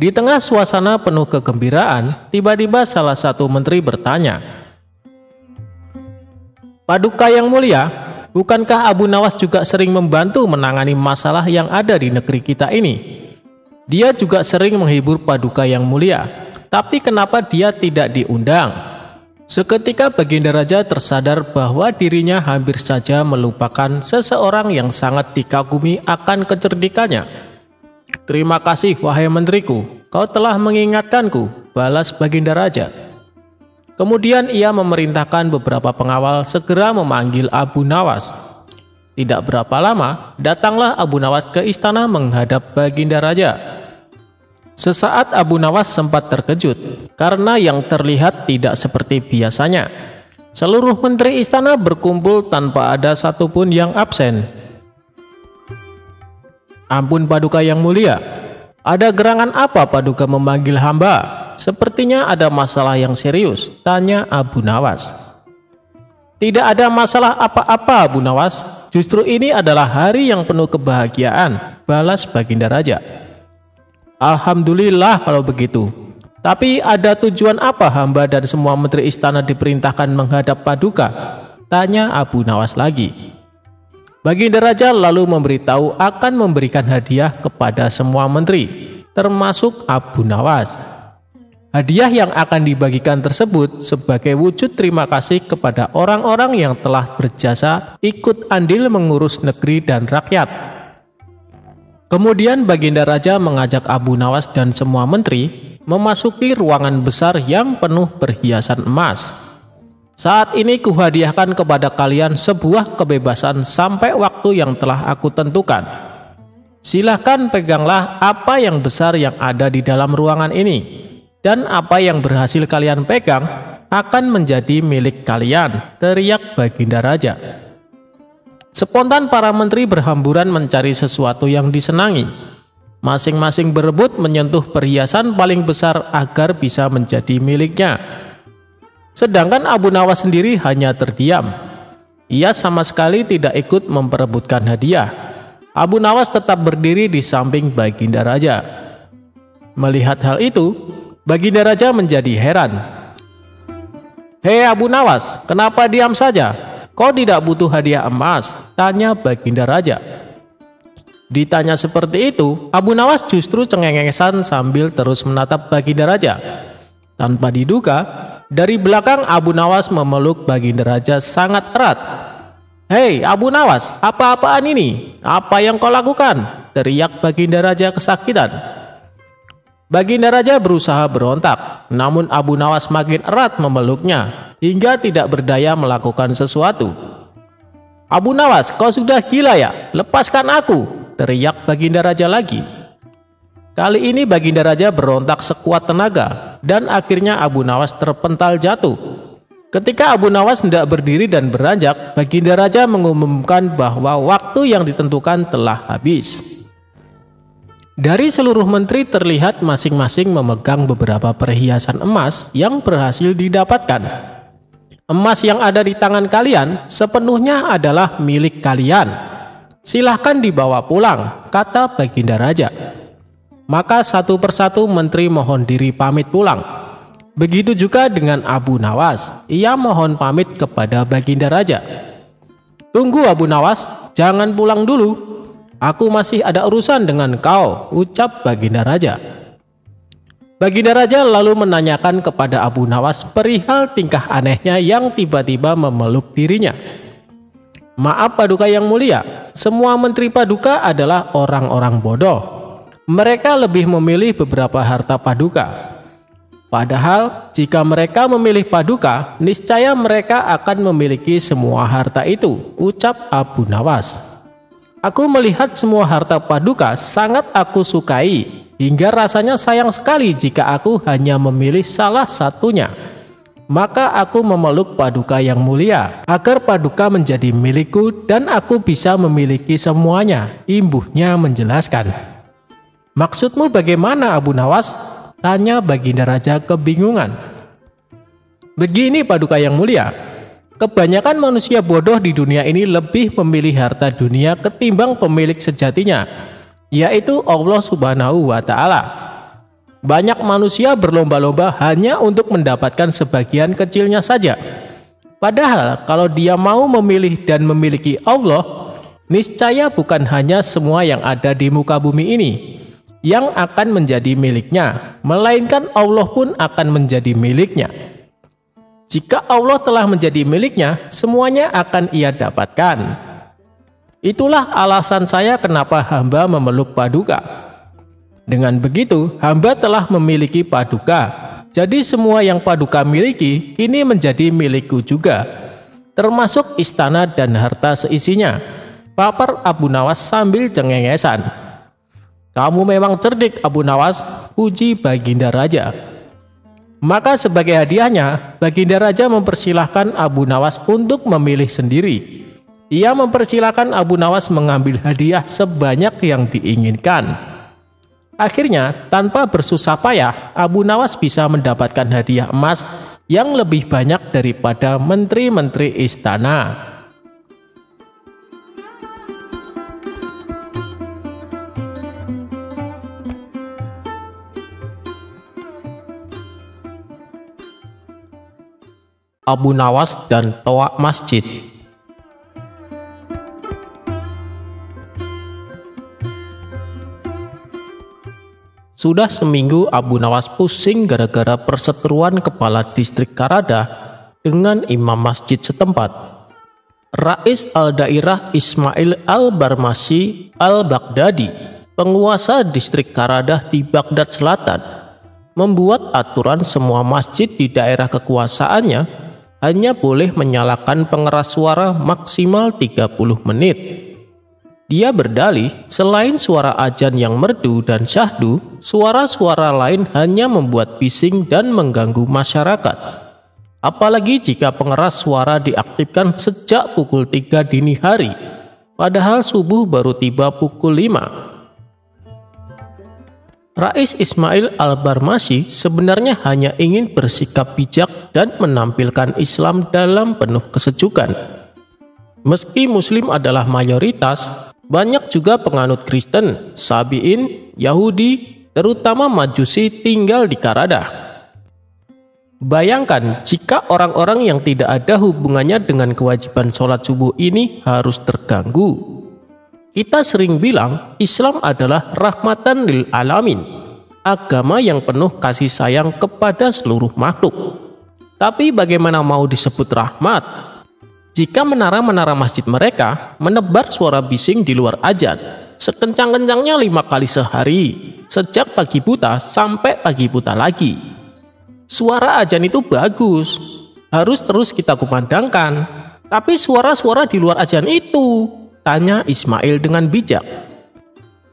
Di tengah suasana penuh kegembiraan, tiba-tiba salah satu menteri bertanya, "Paduka yang mulia, bukankah Abu Nawas juga sering membantu menangani masalah yang ada di negeri kita ini? Dia juga sering menghibur Paduka yang mulia, tapi kenapa dia tidak diundang?" Seketika Baginda Raja tersadar bahwa dirinya hampir saja melupakan seseorang yang sangat dikagumi akan kecerdikannya. "Terima kasih wahai menteriku, kau telah mengingatkanku," balas Baginda Raja. Kemudian ia memerintahkan beberapa pengawal segera memanggil Abu Nawas. Tidak berapa lama, datanglah Abu Nawas ke istana menghadap Baginda Raja. Sesaat Abu Nawas sempat terkejut karena yang terlihat tidak seperti biasanya. Seluruh menteri istana berkumpul tanpa ada satupun yang absen. "Ampun Paduka yang mulia, ada gerangan apa Paduka memanggil hamba? Sepertinya ada masalah yang serius," tanya Abu Nawas. "Tidak ada masalah apa-apa Abu Nawas, justru ini adalah hari yang penuh kebahagiaan," balas Baginda Raja. "Alhamdulillah kalau begitu. Tapi ada tujuan apa hamba dan semua menteri istana diperintahkan menghadap Paduka?" tanya Abu Nawas lagi. Baginda Raja lalu memberitahu akan memberikan hadiah kepada semua menteri, termasuk Abu Nawas. Hadiah yang akan dibagikan tersebut sebagai wujud terima kasih kepada orang-orang yang telah berjasa ikut andil mengurus negeri dan rakyat. Kemudian Baginda Raja mengajak Abu Nawas dan semua menteri memasuki ruangan besar yang penuh perhiasan emas. Saat ini kuhadiahkan kepada kalian sebuah kebebasan sampai waktu yang telah aku tentukan. Silahkan peganglah apa yang besar yang ada di dalam ruangan ini. Dan apa yang berhasil kalian pegang akan menjadi milik kalian, teriak Baginda Raja. Spontan para menteri berhamburan mencari sesuatu yang disenangi. Masing-masing berebut menyentuh perhiasan paling besar agar bisa menjadi miliknya. Sedangkan Abu Nawas sendiri hanya terdiam. Ia sama sekali tidak ikut memperebutkan hadiah. Abu Nawas tetap berdiri di samping Baginda Raja. Melihat hal itu, Baginda Raja menjadi heran. "Hei Abu Nawas, kenapa diam saja? Kau tidak butuh hadiah emas?" tanya Baginda Raja. Ditanya seperti itu, Abu Nawas justru cengengesan sambil terus menatap Baginda Raja. Tanpa diduga, dari belakang Abu Nawas memeluk Baginda Raja sangat erat. "Hei Abu Nawas, apa-apaan ini? Apa yang kau lakukan?" teriak Baginda Raja kesakitan. Baginda Raja berusaha berontak, namun Abu Nawas makin erat memeluknya hingga tidak berdaya melakukan sesuatu. "Abu Nawas, kau sudah gila ya? Lepaskan aku!" teriak Baginda Raja lagi. Kali ini Baginda Raja berontak sekuat tenaga dan akhirnya Abu Nawas terpental jatuh. Ketika Abu Nawas hendak berdiri dan beranjak, Baginda Raja mengumumkan bahwa waktu yang ditentukan telah habis. Dari seluruh menteri terlihat masing-masing memegang beberapa perhiasan emas yang berhasil didapatkan. "Emas yang ada di tangan kalian sepenuhnya adalah milik kalian. Silahkan dibawa pulang," kata Baginda Raja. Maka satu persatu menteri mohon diri pamit pulang. Begitu juga dengan Abu Nawas. Ia mohon pamit kepada Baginda Raja. "Tunggu Abu Nawas, jangan pulang dulu. Aku masih ada urusan dengan kau," ucap Baginda Raja. Baginda Raja lalu menanyakan kepada Abu Nawas perihal tingkah anehnya yang tiba-tiba memeluk dirinya. "Maaf Paduka yang mulia, semua menteri Paduka adalah orang-orang bodoh. Mereka lebih memilih beberapa harta Paduka. Padahal jika mereka memilih Paduka, niscaya mereka akan memiliki semua harta itu," ucap Abu Nawas. "Aku melihat semua harta Paduka sangat aku sukai, hingga rasanya sayang sekali jika aku hanya memilih salah satunya. Maka aku memeluk Paduka yang mulia, agar Paduka menjadi milikku dan aku bisa memiliki semuanya," imbuhnya menjelaskan. "Maksudmu bagaimana Abu Nawas?" tanya Baginda Raja kebingungan. "Begini Paduka yang mulia, kebanyakan manusia bodoh di dunia ini lebih memilih harta dunia ketimbang pemilik sejatinya, yaitu Allah Subhanahu wa Ta'ala. Banyak manusia berlomba-lomba hanya untuk mendapatkan sebagian kecilnya saja. Padahal kalau dia mau memilih dan memiliki Allah, niscaya bukan hanya semua yang ada di muka bumi ini yang akan menjadi miliknya, melainkan Allah pun akan menjadi miliknya. Jika Allah telah menjadi miliknya, semuanya akan ia dapatkan. Itulah alasan saya kenapa hamba memeluk Paduka. Dengan begitu, hamba telah memiliki Paduka. Jadi semua yang Paduka miliki kini menjadi milikku juga, termasuk istana dan harta seisinya," papar Abu Nawas sambil cengengesan. "Kamu memang cerdik Abu Nawas," puji Baginda Raja. Maka sebagai hadiahnya, Baginda Raja mempersilahkan Abu Nawas untuk memilih sendiri. Ia mempersilahkan Abu Nawas mengambil hadiah sebanyak yang diinginkan. Akhirnya, tanpa bersusah payah, Abu Nawas bisa mendapatkan hadiah emas yang lebih banyak daripada menteri-menteri istana. Abu Nawas dan toa masjid. Sudah seminggu Abu Nawas pusing gara-gara perseteruan kepala distrik Karadah dengan imam masjid setempat. Rais Al-Dairah Ismail Al-Barmasi Al-Baghdadi, penguasa distrik Karadah di Baghdad Selatan, membuat aturan semua masjid di daerah kekuasaannya hanya boleh menyalakan pengeras suara maksimal 30 menit. Dia berdalih, selain suara azan yang merdu dan syahdu, suara-suara lain hanya membuat bising dan mengganggu masyarakat. Apalagi jika pengeras suara diaktifkan sejak pukul 3 dini hari, padahal subuh baru tiba pukul 5. Rais Ismail Al-Barmasi sebenarnya hanya ingin bersikap bijak dan menampilkan Islam dalam penuh kesejukan. Meski Muslim adalah mayoritas, banyak juga penganut Kristen, Sabi'in, Yahudi, terutama Majusi tinggal di Karadah. Bayangkan jika orang-orang yang tidak ada hubungannya dengan kewajiban sholat subuh ini harus terganggu. Kita sering bilang Islam adalah rahmatan lil alamin, agama yang penuh kasih sayang kepada seluruh makhluk. Tapi bagaimana mau disebut rahmat jika menara-menara masjid mereka menebar suara bising di luar azan sekencang-kencangnya 5 kali sehari, sejak pagi buta sampai pagi buta lagi? Suara azan itu bagus, harus terus kita kumandangkan. Tapi suara-suara di luar azan itu, tanya Ismail dengan bijak.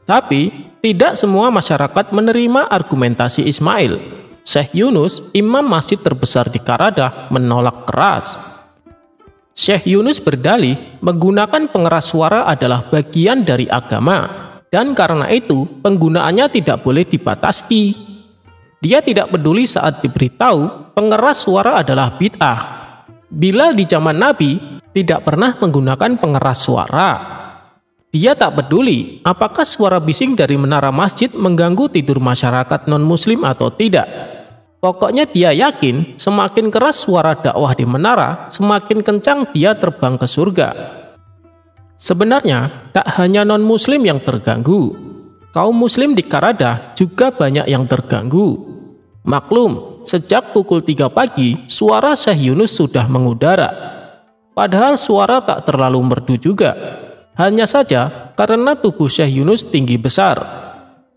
Tapi tidak semua masyarakat menerima argumentasi Ismail. Syekh Yunus, imam masjid terbesar di Karadah, menolak keras. Syekh Yunus berdalih menggunakan pengeras suara adalah bagian dari agama, dan karena itu penggunaannya tidak boleh dibatasi. Dia tidak peduli saat diberitahu pengeras suara adalah bid'ah. Bilal di zaman Nabi tidak pernah menggunakan pengeras suara. Dia tak peduli apakah suara bising dari menara masjid mengganggu tidur masyarakat non-muslim atau tidak. Pokoknya dia yakin semakin keras suara dakwah di menara, semakin kencang dia terbang ke surga. Sebenarnya tak hanya non-muslim yang terganggu, kaum muslim di Karadah juga banyak yang terganggu. Maklum, sejak pukul 3 pagi suara Syekh Yunus sudah mengudara. Padahal suara tak terlalu merdu juga. Hanya saja karena tubuh Syekh Yunus tinggi besar.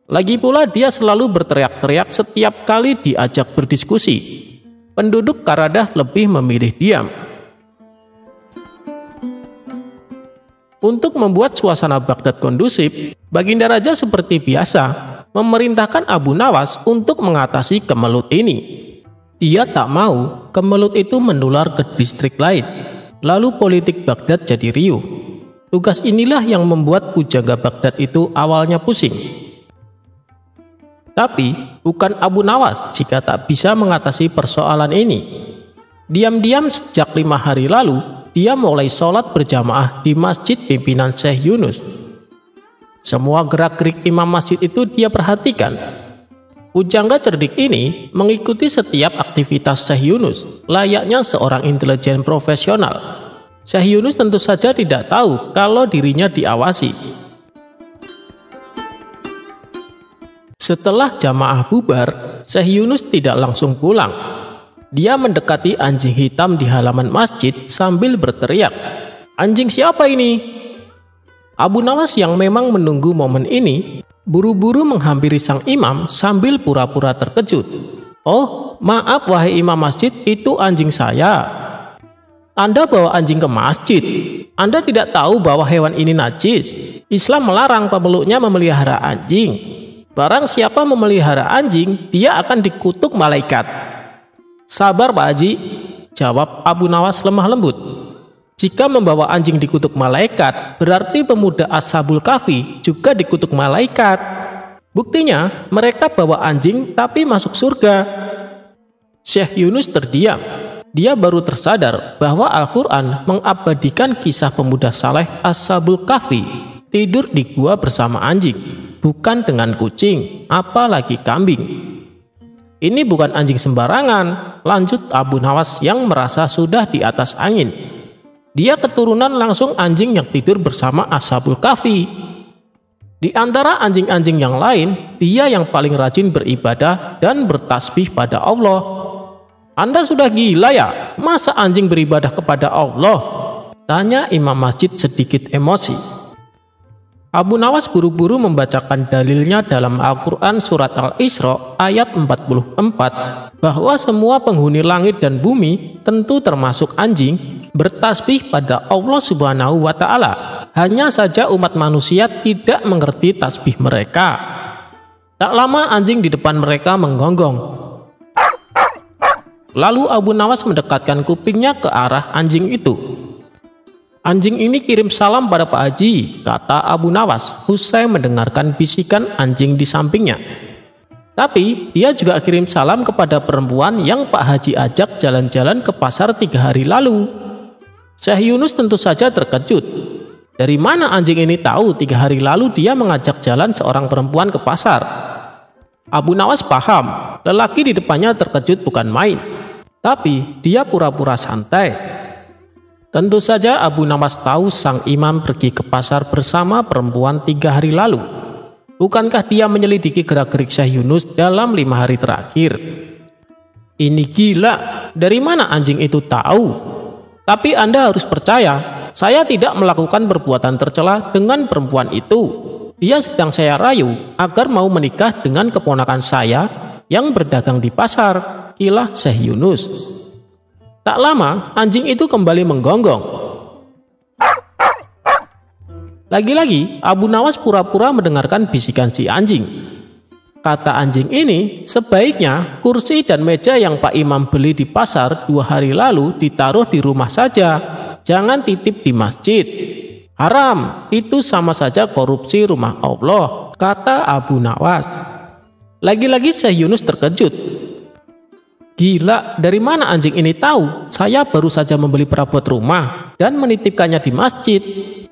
Lagi pula dia selalu berteriak-teriak setiap kali diajak berdiskusi. Penduduk Karadah lebih memilih diam. Untuk membuat suasana Baghdad kondusif, Baginda Raja seperti biasa memerintahkan Abu Nawas untuk mengatasi kemelut ini. Dia tak mau kemelut itu menular ke distrik lain, lalu politik Baghdad jadi riuh. Tugas inilah yang membuat pujangga Baghdad itu awalnya pusing. Tapi bukan Abu Nawas jika tak bisa mengatasi persoalan ini. Diam-diam sejak 5 hari lalu, dia mulai sholat berjamaah di masjid pimpinan Syekh Yunus. Semua gerak-gerik imam masjid itu dia perhatikan. Pujangga cerdik ini mengikuti setiap aktivitas Syekh Yunus layaknya seorang intelijen profesional. Syekh Yunus tentu saja tidak tahu kalau dirinya diawasi. Setelah jamaah bubar, Syekh Yunus tidak langsung pulang. Dia mendekati anjing hitam di halaman masjid sambil berteriak, "Anjing siapa ini?" Abu Nawas yang memang menunggu momen ini, buru-buru menghampiri sang imam sambil pura-pura terkejut. "Oh, maaf wahai imam masjid, itu anjing saya." "Anda bawa anjing ke masjid? Anda tidak tahu bahwa hewan ini najis? Islam melarang pemeluknya memelihara anjing. Barang siapa memelihara anjing, dia akan dikutuk malaikat." "Sabar Pak Haji," jawab Abu Nawas lemah lembut. "Jika membawa anjing dikutuk malaikat, berarti pemuda Ashabul Kahfi juga dikutuk malaikat. Buktinya, mereka bawa anjing tapi masuk surga." Syekh Yunus terdiam. Dia baru tersadar bahwa Al-Quran mengabadikan kisah pemuda saleh Ashabul Kahfi tidur di gua bersama anjing, bukan dengan kucing, apalagi kambing. "Ini bukan anjing sembarangan," lanjut Abu Nawas yang merasa sudah di atas angin. "Dia keturunan langsung anjing yang tidur bersama Ashabul Kahfi." Di antara anjing-anjing yang lain, dia yang paling rajin beribadah dan bertasbih pada Allah. Anda sudah gila ya? Masa anjing beribadah kepada Allah? Tanya imam masjid sedikit emosi. Abu Nawas buru-buru membacakan dalilnya dalam Al-Quran surat Al-Isra ayat 44 bahwa semua penghuni langit dan bumi, tentu termasuk anjing, bertasbih pada Allah Subhanahu wa Ta'ala. Hanya saja umat manusia tidak mengerti tasbih mereka. Tak lama anjing di depan mereka menggonggong. Lalu Abu Nawas mendekatkan kupingnya ke arah anjing itu. Anjing ini kirim salam pada Pak Haji, kata Abu Nawas usai mendengarkan bisikan anjing di sampingnya. Tapi dia juga kirim salam kepada perempuan yang Pak Haji ajak jalan-jalan ke pasar 3 hari lalu. Syekh Yunus tentu saja terkejut. Dari mana anjing ini tahu 3 hari lalu dia mengajak jalan seorang perempuan ke pasar? Abu Nawas paham, lelaki di depannya terkejut bukan main. Tapi dia pura-pura santai. Tentu saja Abu Nawas tahu sang imam pergi ke pasar bersama perempuan 3 hari lalu. Bukankah dia menyelidiki gerak-gerik Syekh Yunus dalam 5 hari terakhir? Ini gila, dari mana anjing itu tahu? Tapi Anda harus percaya, saya tidak melakukan perbuatan tercela dengan perempuan itu. Dia sedang saya rayu agar mau menikah dengan keponakan saya yang berdagang di pasar, kilah Syekh Yunus. Tak lama, anjing itu kembali menggonggong. Lagi-lagi, Abu Nawas pura-pura mendengarkan bisikan si anjing. Kata anjing ini, sebaiknya kursi dan meja yang Pak Imam beli di pasar 2 hari lalu ditaruh di rumah saja. Jangan titip di masjid. Haram, itu sama saja korupsi rumah Allah, kata Abu Nawas. Lagi-lagi Syekh Yunus terkejut. Gila, dari mana anjing ini tahu? Saya baru saja membeli perabot rumah dan menitipkannya di masjid,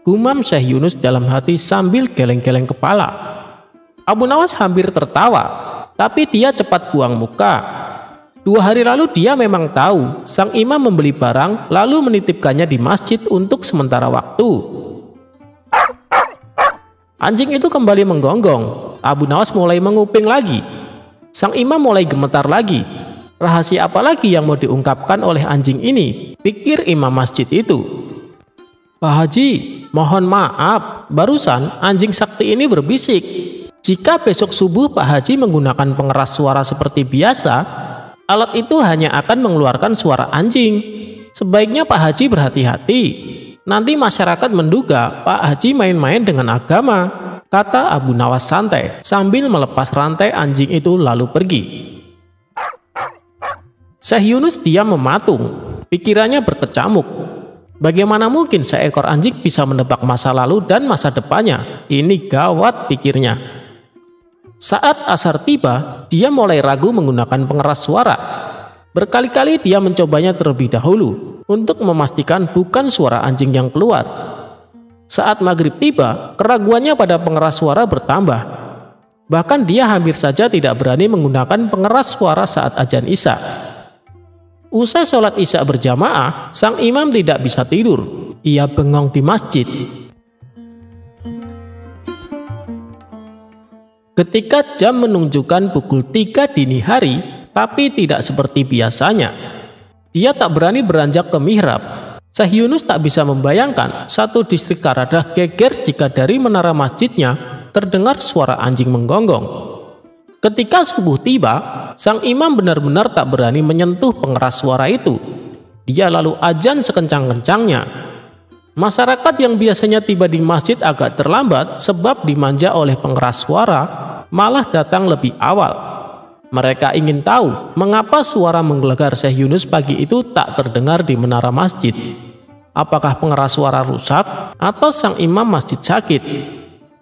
gumam Syekh Yunus dalam hati sambil geleng-geleng kepala. Abu Nawas hampir tertawa, tapi dia cepat buang muka. 2 hari lalu dia memang tahu sang imam membeli barang lalu menitipkannya di masjid untuk sementara waktu. Anjing itu kembali menggonggong. Abu Nawas mulai menguping lagi. Sang imam mulai gemetar lagi. Rahasia apa lagi yang mau diungkapkan oleh anjing ini? Pikir imam masjid itu. Pak Haji, mohon maaf, barusan anjing sakti ini berbisik. Jika besok subuh Pak Haji menggunakan pengeras suara seperti biasa, alat itu hanya akan mengeluarkan suara anjing. Sebaiknya Pak Haji berhati-hati. Nanti masyarakat menduga Pak Haji main-main dengan agama, kata Abu Nawas santai sambil melepas rantai anjing itu lalu pergi. Syekh Yunus diam mematung, pikirannya berkecamuk. Bagaimana mungkin seekor anjing bisa menebak masa lalu dan masa depannya? Ini gawat, pikirnya. Saat asar tiba, dia mulai ragu menggunakan pengeras suara. Berkali-kali dia mencobanya terlebih dahulu untuk memastikan bukan suara anjing yang keluar. Saat maghrib tiba, keraguannya pada pengeras suara bertambah. Bahkan dia hampir saja tidak berani menggunakan pengeras suara saat azan Isya. Usai sholat Isya berjamaah, sang imam tidak bisa tidur. Ia bengong di masjid. Ketika jam menunjukkan pukul 3 dini hari, tapi tidak seperti biasanya. Dia tak berani beranjak ke mihrab. Syekh Yunus tak bisa membayangkan satu distrik Karadah geger jika dari menara masjidnya terdengar suara anjing menggonggong. Ketika subuh tiba, sang imam benar-benar tak berani menyentuh pengeras suara itu. Dia lalu azan sekencang-kencangnya. Masyarakat yang biasanya tiba di masjid agak terlambat sebab dimanja oleh pengeras suara, malah datang lebih awal. Mereka ingin tahu mengapa suara menggelegar Syekh Yunus pagi itu tak terdengar di menara masjid. Apakah pengeras suara rusak atau sang imam masjid sakit?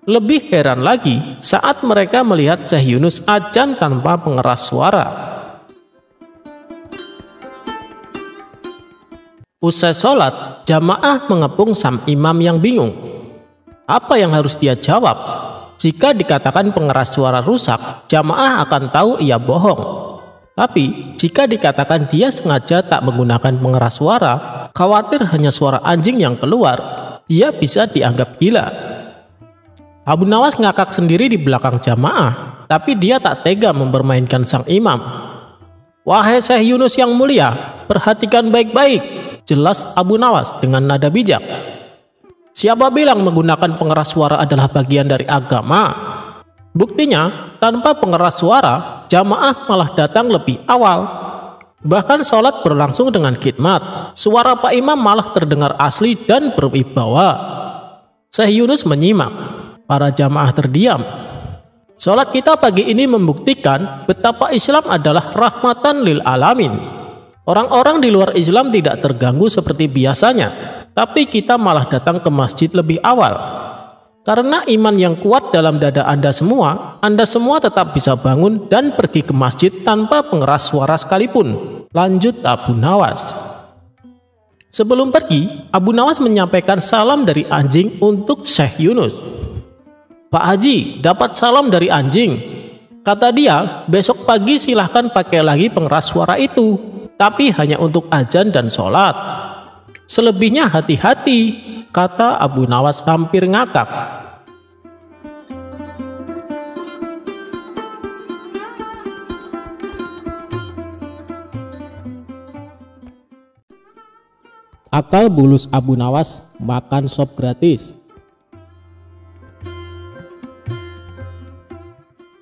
Lebih heran lagi saat mereka melihat Syekh Yunus azan tanpa pengeras suara. Usai sholat, jamaah mengepung sang imam yang bingung. Apa yang harus dia jawab? Jika dikatakan pengeras suara rusak, jamaah akan tahu ia bohong. Tapi jika dikatakan dia sengaja tak menggunakan pengeras suara, khawatir hanya suara anjing yang keluar, dia bisa dianggap gila. Abu Nawas ngakak sendiri di belakang jamaah, tapi dia tak tega mempermainkan sang imam. "Wahai Syekh Yunus yang mulia, perhatikan baik-baik," jelas Abu Nawas dengan nada bijak. "Siapa bilang menggunakan pengeras suara adalah bagian dari agama? Buktinya, tanpa pengeras suara, jamaah malah datang lebih awal. Bahkan sholat berlangsung dengan khidmat. Suara Pak Imam malah terdengar asli dan berwibawa." Syekh Yunus menyimak. Para jamaah terdiam. Sholat kita pagi ini membuktikan betapa Islam adalah rahmatan lil alamin. Orang-orang di luar Islam tidak terganggu seperti biasanya, tapi kita malah datang ke masjid lebih awal. Karena iman yang kuat dalam dada Anda semua tetap bisa bangun dan pergi ke masjid tanpa pengeras suara sekalipun. Lanjut Abu Nawas. Sebelum pergi, Abu Nawas menyampaikan salam dari anjing untuk Syekh Yunus. "Pak Haji, dapat salam dari anjing. Kata dia, besok pagi silahkan pakai lagi pengeras suara itu, tapi hanya untuk azan dan sholat. Selebihnya hati-hati," kata Abu Nawas hampir ngakak. Akal bulus Abu Nawas makan sop gratis.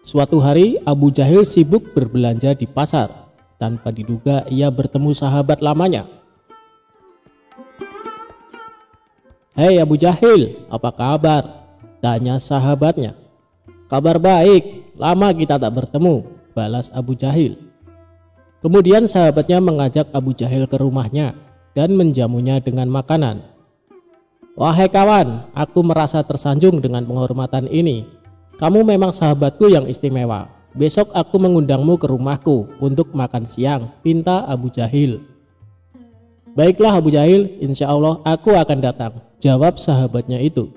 Suatu hari Abu Jahil sibuk berbelanja di pasar. Tanpa diduga ia bertemu sahabat lamanya. "Hei Abu Jahil, apa kabar?" tanya sahabatnya. "Kabar baik, lama kita tak bertemu," balas Abu Jahil. Kemudian sahabatnya mengajak Abu Jahil ke rumahnya dan menjamunya dengan makanan. "Wahai kawan, aku merasa tersanjung dengan penghormatan ini. Kamu memang sahabatku yang istimewa. Besok aku mengundangmu ke rumahku untuk makan siang," pinta Abu Jahil. "Baiklah Abu Jahil, insya Allah aku akan datang," jawab sahabatnya itu.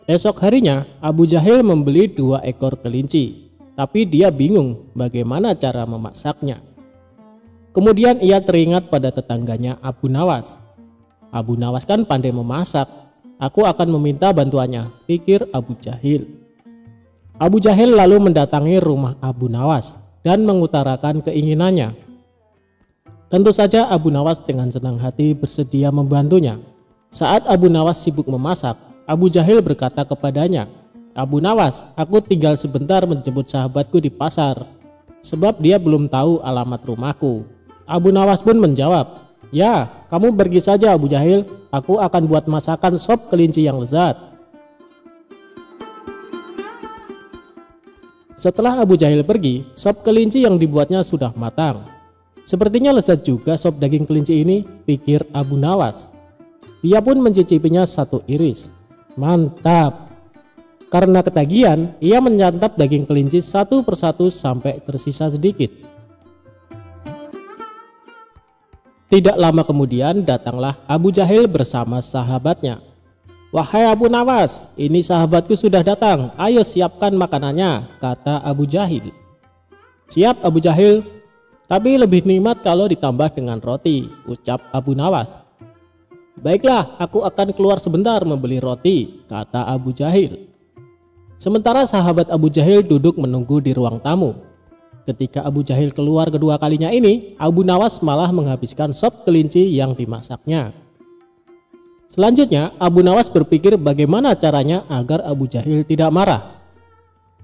Esok harinya Abu Jahil membeli 2 ekor kelinci, tapi dia bingung bagaimana cara memasaknya. Kemudian ia teringat pada tetangganya Abu Nawas. "Abu Nawas kan pandai memasak. Aku akan meminta bantuannya," pikir Abu Jahil. Abu Jahil lalu mendatangi rumah Abu Nawas dan mengutarakan keinginannya. Tentu saja Abu Nawas dengan senang hati bersedia membantunya. Saat Abu Nawas sibuk memasak, Abu Jahil berkata kepadanya, "Abu Nawas, aku tinggal sebentar menjemput sahabatku di pasar, sebab dia belum tahu alamat rumahku." Abu Nawas pun menjawab, "Ya, kamu pergi saja Abu Jahil, aku akan buat masakan sop kelinci yang lezat." Setelah Abu Jahil pergi, sop kelinci yang dibuatnya sudah matang. Sepertinya lezat juga sop daging kelinci ini, pikir Abu Nawas. Dia pun mencicipinya satu iris. Mantap! Karena ketagihan, ia menyantap daging kelinci satu persatu sampai tersisa sedikit. Tidak lama kemudian datanglah Abu Jahil bersama sahabatnya. "Wahai Abu Nawas, ini sahabatku sudah datang, ayo siapkan makanannya," kata Abu Jahil. "Siap Abu Jahil, tapi lebih nikmat kalau ditambah dengan roti," ucap Abu Nawas. "Baiklah, aku akan keluar sebentar membeli roti," kata Abu Jahil. Sementara sahabat Abu Jahil duduk menunggu di ruang tamu. Ketika Abu Jahil keluar kedua kalinya ini, Abu Nawas malah menghabiskan sop kelinci yang dimasaknya. Selanjutnya, Abu Nawas berpikir bagaimana caranya agar Abu Jahil tidak marah.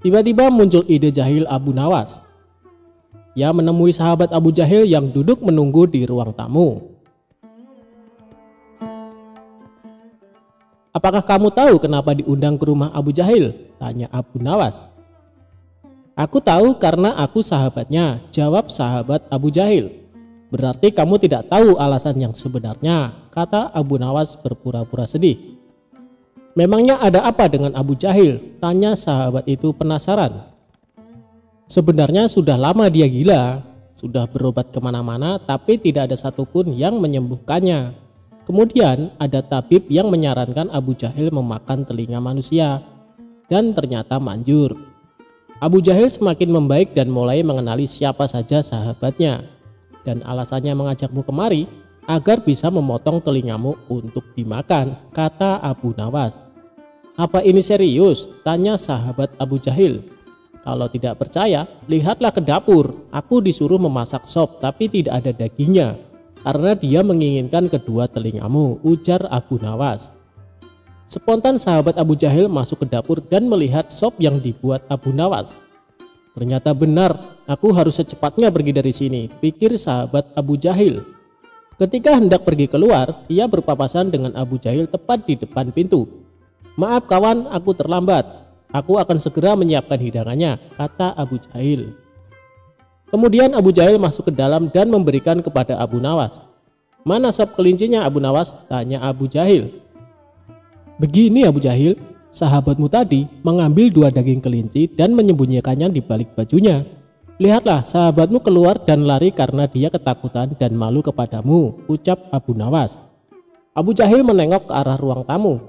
Tiba-tiba muncul ide jahil Abu Nawas. Ia menemui sahabat Abu Jahil yang duduk menunggu di ruang tamu. "Apakah kamu tahu kenapa diundang ke rumah Abu Jahil?" tanya Abu Nawas. "Aku tahu karena aku sahabatnya," jawab sahabat Abu Jahil. "Berarti kamu tidak tahu alasan yang sebenarnya," kata Abu Nawas berpura-pura sedih. "Memangnya ada apa dengan Abu Jahil?" tanya sahabat itu penasaran. "Sebenarnya sudah lama dia gila, sudah berobat kemana-mana tapi tidak ada satupun yang menyembuhkannya. Kemudian ada tabib yang menyarankan Abu Jahil memakan telinga manusia, dan ternyata manjur. Abu Jahil semakin membaik dan mulai mengenali siapa saja sahabatnya, dan alasannya mengajakmu kemari agar bisa memotong telingamu untuk dimakan," kata Abu Nawas. "Apa ini serius?" tanya sahabat Abu Jahil. "Kalau tidak percaya, lihatlah ke dapur. Aku disuruh memasak sop tapi tidak ada dagingnya, karena dia menginginkan kedua telingamu," ujar Abu Nawas. Spontan sahabat Abu Jahil masuk ke dapur dan melihat sop yang dibuat Abu Nawas. "Ternyata benar, aku harus secepatnya pergi dari sini," pikir sahabat Abu Jahil. Ketika hendak pergi keluar, ia berpapasan dengan Abu Jahil tepat di depan pintu. "Maaf kawan, aku terlambat. Aku akan segera menyiapkan hidangannya," kata Abu Jahil. Kemudian Abu Jahil masuk ke dalam dan memberikan kepada Abu Nawas. "Mana sop kelincinya, Abu Nawas?" tanya Abu Jahil. "Begini Abu Jahil, sahabatmu tadi mengambil 2 daging kelinci dan menyembunyikannya di balik bajunya. Lihatlah, sahabatmu keluar dan lari karena dia ketakutan dan malu kepadamu," ucap Abu Nawas. Abu Jahil menengok ke arah ruang tamu.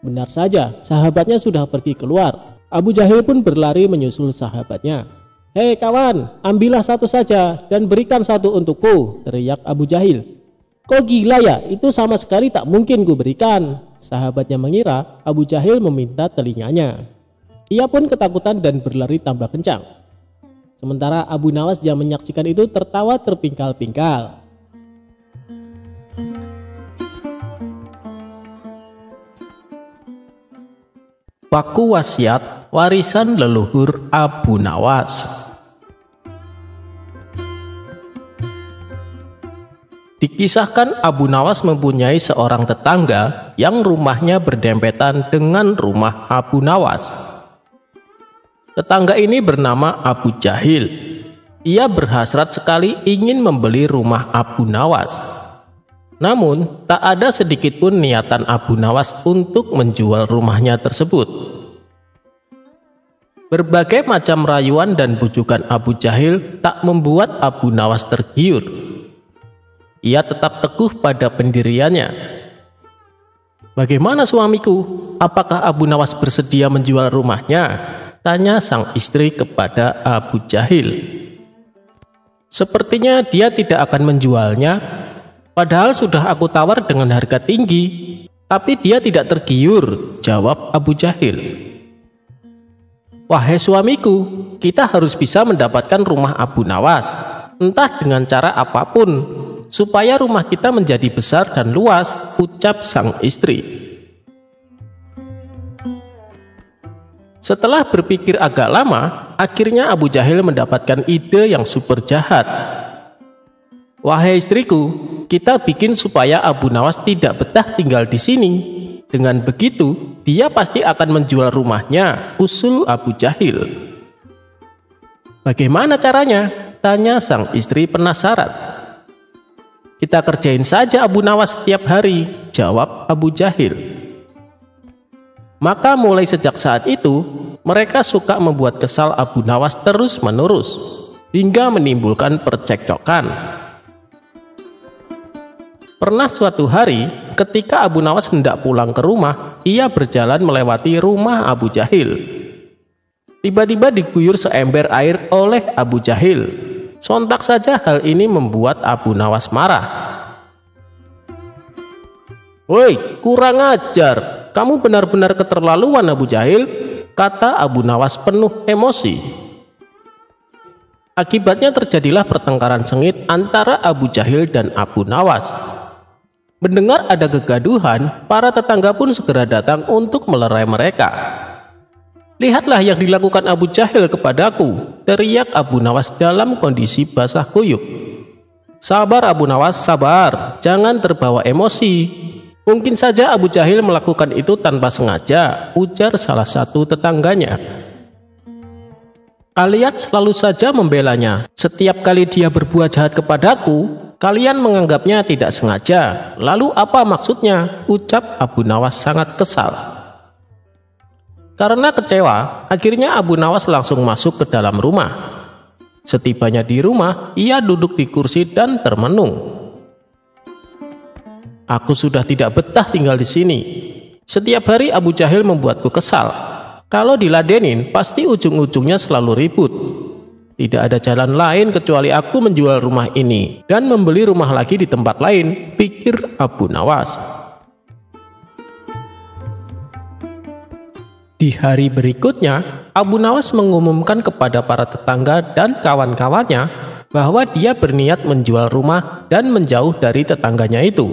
Benar saja, sahabatnya sudah pergi keluar. Abu Jahil pun berlari menyusul sahabatnya. "Hei kawan, ambillah satu saja dan berikan satu untukku," teriak Abu Jahil. "Kok gila ya, itu sama sekali tak mungkin ku berikan." Sahabatnya mengira Abu Jahil meminta telinganya. Ia pun ketakutan dan berlari tambah kencang. Sementara Abu Nawas yang menyaksikan itu tertawa terpingkal-pingkal. Paku wasiat warisan leluhur Abu Nawas. Dikisahkan Abu Nawas mempunyai seorang tetangga yang rumahnya berdempetan dengan rumah Abu Nawas. Tetangga ini bernama Abu Jahil. Ia berhasrat sekali ingin membeli rumah Abu Nawas. Namun tak ada sedikit pun niatan Abu Nawas untuk menjual rumahnya tersebut. Berbagai macam rayuan dan bujukan Abu Jahil tak membuat Abu Nawas tergiur. Ia tetap teguh pada pendiriannya. "Bagaimana suamiku? Apakah Abu Nawas bersedia menjual rumahnya?" tanya sang istri kepada Abu Jahil. "Sepertinya dia tidak akan menjualnya, padahal sudah aku tawar dengan harga tinggi, tapi dia tidak tergiur," jawab Abu Jahil. "Wahai suamiku, kita harus bisa mendapatkan rumah Abu Nawas, entah dengan cara apapun, supaya rumah kita menjadi besar dan luas," ucap sang istri. Setelah berpikir agak lama, akhirnya Abu Jahil mendapatkan ide yang super jahat. "Wahai istriku, kita bikin supaya Abu Nawas tidak betah tinggal di sini. Dengan begitu, dia pasti akan menjual rumahnya," usul Abu Jahil. "Bagaimana caranya?" tanya sang istri penasaran. "Kita kerjain saja Abu Nawas setiap hari," jawab Abu Jahil. Maka mulai sejak saat itu, mereka suka membuat kesal Abu Nawas terus-menerus, hingga menimbulkan percekcokan. Pernah suatu hari, ketika Abu Nawas hendak pulang ke rumah, ia berjalan melewati rumah Abu Jahil. Tiba-tiba diguyur seember air oleh Abu Jahil. Sontak saja hal ini membuat Abu Nawas marah. "Woi, kurang ajar, kamu benar-benar keterlaluan Abu Jahil," kata Abu Nawas penuh emosi. Akibatnya terjadilah pertengkaran sengit antara Abu Jahil dan Abu Nawas. Mendengar ada kegaduhan, para tetangga pun segera datang untuk melerai mereka. "Lihatlah yang dilakukan Abu Jahil kepadaku," teriak Abu Nawas dalam kondisi basah kuyup. "Sabar Abu Nawas, sabar, jangan terbawa emosi. Mungkin saja Abu Jahil melakukan itu tanpa sengaja," ujar salah satu tetangganya. "Kalian selalu saja membelanya. Setiap kali dia berbuat jahat kepadaku, kalian menganggapnya tidak sengaja. Lalu apa maksudnya?" ucap Abu Nawas sangat kesal. Karena kecewa, akhirnya Abu Nawas langsung masuk ke dalam rumah. Setibanya di rumah, ia duduk di kursi dan termenung. "Aku sudah tidak betah tinggal di sini. Setiap hari Abu Jahil membuatku kesal. Kalau diladenin, pasti ujung-ujungnya selalu ribut. Tidak ada jalan lain kecuali aku menjual rumah ini dan membeli rumah lagi di tempat lain," pikir Abu Nawas. Di hari berikutnya, Abu Nawas mengumumkan kepada para tetangga dan kawan-kawannya bahwa dia berniat menjual rumah dan menjauh dari tetangganya itu.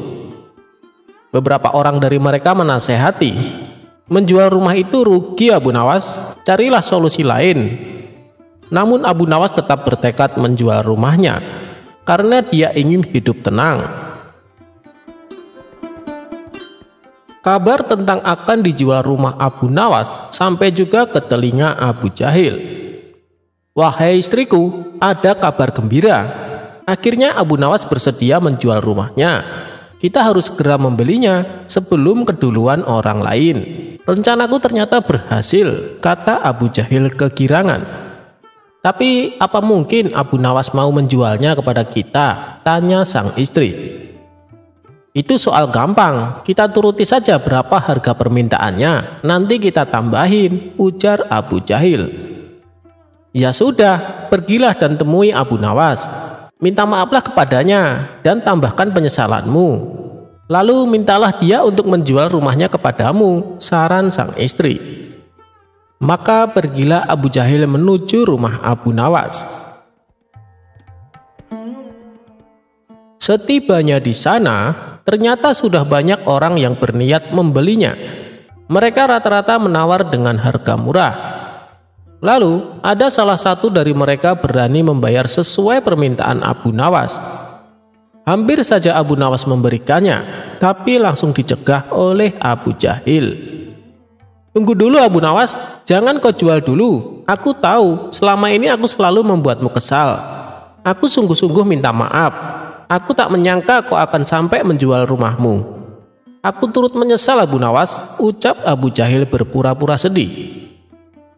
Beberapa orang dari mereka menasehati, menjual rumah itu rugi Abu Nawas, carilah solusi lain. Namun Abu Nawas tetap bertekad menjual rumahnya karena dia ingin hidup tenang. Kabar tentang akan dijual rumah Abu Nawas sampai juga ke telinga Abu Jahil. "Wahai istriku, ada kabar gembira. Akhirnya Abu Nawas bersedia menjual rumahnya. Kita harus segera membelinya sebelum keduluan orang lain. Rencanaku ternyata berhasil," kata Abu Jahil kegirangan. "Tapi apa mungkin Abu Nawas mau menjualnya kepada kita?" tanya sang istri. "Itu soal gampang, kita turuti saja berapa harga permintaannya, nanti kita tambahin," ujar Abu Jahil. "Ya sudah, pergilah dan temui Abu Nawas. Minta maaflah kepadanya dan tambahkan penyesalanmu. Lalu mintalah dia untuk menjual rumahnya kepadamu," saran sang istri. Maka pergilah Abu Jahil menuju rumah Abu Nawas. Setibanya di sana, ternyata sudah banyak orang yang berniat membelinya. Mereka rata-rata menawar dengan harga murah. Lalu, ada salah satu dari mereka berani membayar sesuai permintaan Abu Nawas. Hampir saja Abu Nawas memberikannya, tapi langsung dicegah oleh Abu Jahil. "Tunggu dulu Abu Nawas, jangan kau jual dulu. Aku tahu selama ini aku selalu membuatmu kesal. Aku sungguh-sungguh minta maaf. Aku tak menyangka kau akan sampai menjual rumahmu. Aku turut menyesal Abu Nawas," ucap Abu Jahil berpura-pura sedih.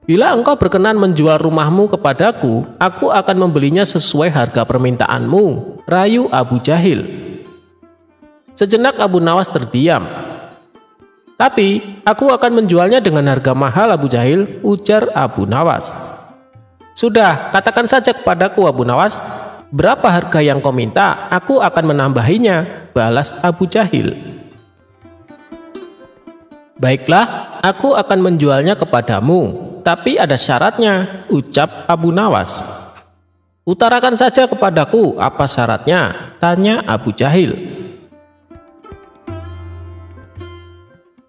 "Bila engkau berkenan menjual rumahmu kepadaku, aku akan membelinya sesuai harga permintaanmu," rayu Abu Jahil. Sejenak Abu Nawas terdiam. "Tapi aku akan menjualnya dengan harga mahal Abu Jahil," ujar Abu Nawas. "Sudah, katakan saja kepadaku Abu Nawas, berapa harga yang kau minta, aku akan menambahinya," balas Abu Jahil. "Baiklah, aku akan menjualnya kepadamu, tapi ada syaratnya," ucap Abu Nawas. "Utarakan saja kepadaku apa syaratnya?" tanya Abu Jahil.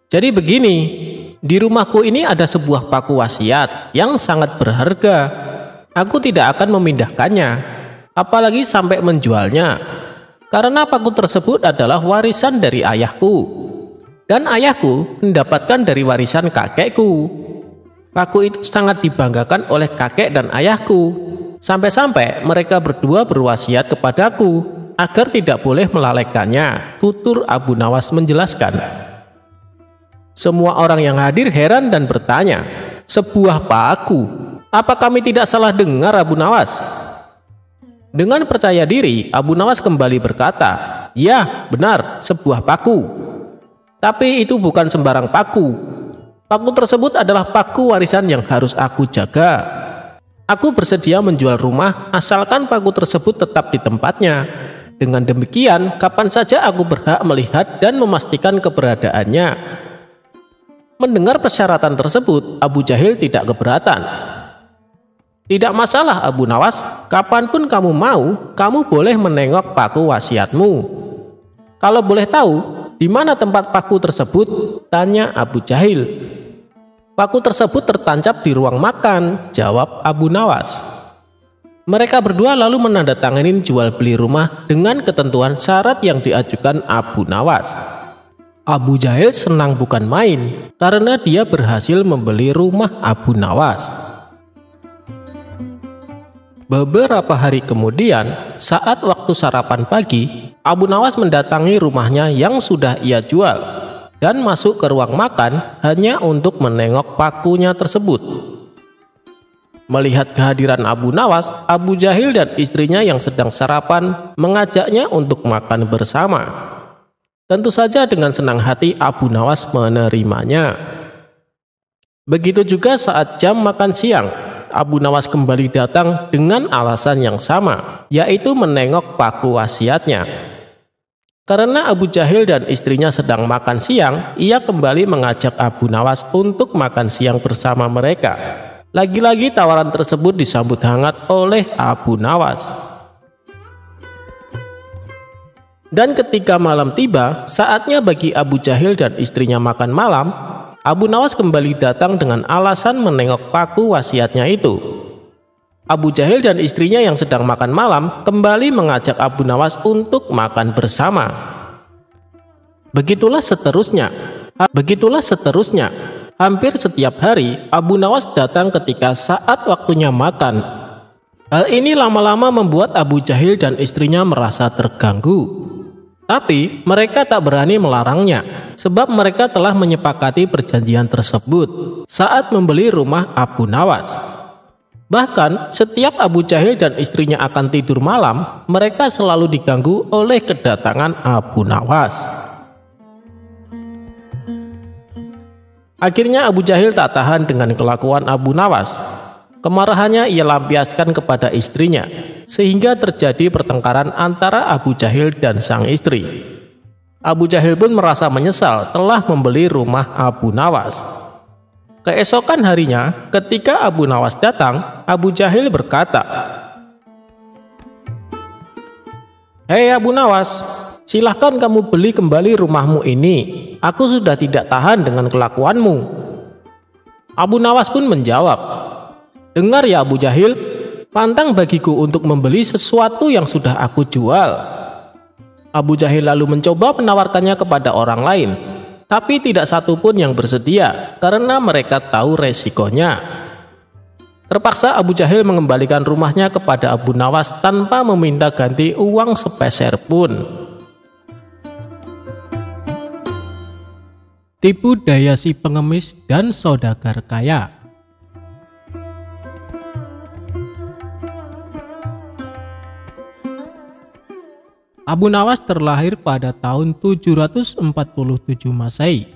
"Jadi begini, di rumahku ini ada sebuah paku wasiat yang sangat berharga. Aku tidak akan memindahkannya, apalagi sampai menjualnya, karena paku tersebut adalah warisan dari ayahku, dan ayahku mendapatkan dari warisan kakekku. Paku itu sangat dibanggakan oleh kakek dan ayahku, sampai-sampai mereka berdua berwasiat kepadaku agar tidak boleh melalaikannya," tutur Abu Nawas menjelaskan. Semua orang yang hadir heran dan bertanya, "Sebuah paku? Apa kami tidak salah dengar Abu Nawas?" Dengan percaya diri, Abu Nawas kembali berkata, "Ya, benar, sebuah paku. Tapi itu bukan sembarang paku. Paku tersebut adalah paku warisan yang harus aku jaga. Aku bersedia menjual rumah asalkan paku tersebut tetap di tempatnya. Dengan demikian, kapan saja aku berhak melihat dan memastikan keberadaannya." Mendengar persyaratan tersebut, Abu Jahil tidak keberatan. "Tidak masalah Abu Nawas, kapanpun kamu mau, kamu boleh menengok paku wasiatmu. Kalau boleh tahu, di mana tempat paku tersebut?" tanya Abu Jahil. "Paku tersebut tertancap di ruang makan," jawab Abu Nawas. Mereka berdua lalu menandatangani jual beli rumah dengan ketentuan syarat yang diajukan Abu Nawas. Abu Jahil senang bukan main karena dia berhasil membeli rumah Abu Nawas. Beberapa hari kemudian, saat waktu sarapan pagi, Abu Nawas mendatangi rumahnya yang sudah ia jual dan masuk ke ruang makan hanya untuk menengok pakunya tersebut. Melihat kehadiran Abu Nawas, Abu Jahil dan istrinya yang sedang sarapan mengajaknya untuk makan bersama. Tentu saja dengan senang hati Abu Nawas menerimanya. Begitu juga saat jam makan siang, Abu Nawas kembali datang dengan alasan yang sama, yaitu menengok paku wasiatnya. Karena Abu Jahil dan istrinya sedang makan siang, ia kembali mengajak Abu Nawas untuk makan siang bersama mereka. Lagi-lagi tawaran tersebut disambut hangat oleh Abu Nawas. Dan ketika malam tiba, saatnya bagi Abu Jahil dan istrinya makan malam, Abu Nawas kembali datang dengan alasan menengok paku wasiatnya itu. Abu Jahil dan istrinya yang sedang makan malam kembali mengajak Abu Nawas untuk makan bersama. Begitulah seterusnya. Hampir setiap hari Abu Nawas datang ketika saat waktunya makan. Hal ini lama-lama membuat Abu Jahil dan istrinya merasa terganggu. Tapi mereka tak berani melarangnya, sebab mereka telah menyepakati perjanjian tersebut saat membeli rumah Abu Nawas. Bahkan setiap Abu Jahil dan istrinya akan tidur malam, mereka selalu diganggu oleh kedatangan Abu Nawas. Akhirnya Abu Jahil tak tahan dengan kelakuan Abu Nawas. Kemarahannya ia lampiaskan kepada istrinya, sehingga terjadi pertengkaran antara Abu Jahil dan sang istri. Abu Jahil pun merasa menyesal telah membeli rumah Abu Nawas. Keesokan harinya, ketika Abu Nawas datang, Abu Jahil berkata, "Hei Abu Nawas, silahkan kamu beli kembali rumahmu ini. Aku sudah tidak tahan dengan kelakuanmu." Abu Nawas pun menjawab, "Dengar ya Abu Jahil, pantang bagiku untuk membeli sesuatu yang sudah aku jual." Abu Jahil lalu mencoba menawarkannya kepada orang lain, tapi tidak satu pun yang bersedia karena mereka tahu resikonya. Terpaksa Abu Jahil mengembalikan rumahnya kepada Abu Nawas tanpa meminta ganti uang sepeser pun. Tipu daya si pengemis dan saudagar kaya. Abu Nawas terlahir pada tahun 747 Masehi.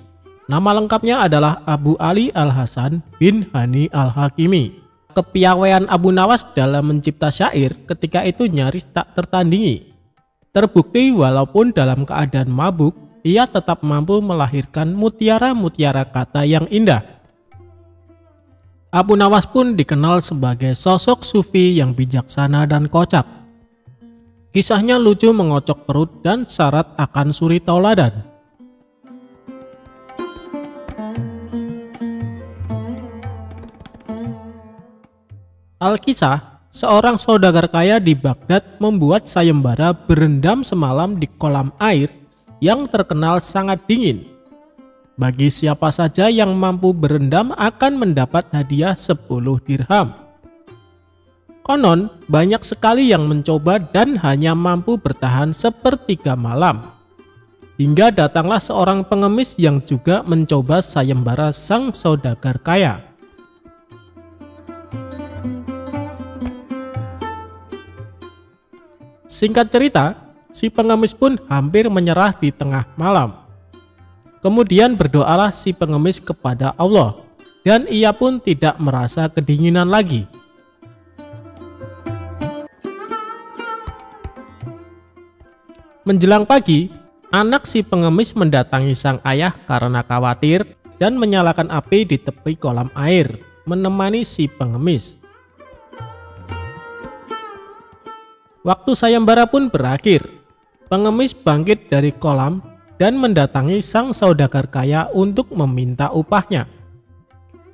Nama lengkapnya adalah Abu Ali Al-Hasan bin Hani Al-Hakimi. Kepiawaian Abu Nawas dalam mencipta syair ketika itu nyaris tak tertandingi. Terbukti walaupun dalam keadaan mabuk, ia tetap mampu melahirkan mutiara-mutiara kata yang indah. Abu Nawas pun dikenal sebagai sosok sufi yang bijaksana dan kocak. Kisahnya lucu, mengocok perut, dan syarat akan suri tauladan. Al-Kisah, seorang saudagar kaya di Baghdad membuat sayembara berendam semalam di kolam air yang terkenal sangat dingin. Bagi siapa saja yang mampu berendam akan mendapat hadiah 10 dirham. Konon, banyak sekali yang mencoba dan hanya mampu bertahan sepertiga malam. Hingga datanglah seorang pengemis yang juga mencoba sayembara sang saudagar kaya. Singkat cerita, si pengemis pun hampir menyerah di tengah malam. Kemudian berdoalah si pengemis kepada Allah, dan ia pun tidak merasa kedinginan lagi. Menjelang pagi, anak si pengemis mendatangi sang ayah karena khawatir dan menyalakan api di tepi kolam air, menemani si pengemis. Waktu sayembara pun berakhir. Pengemis bangkit dari kolam dan mendatangi sang saudagar kaya untuk meminta upahnya.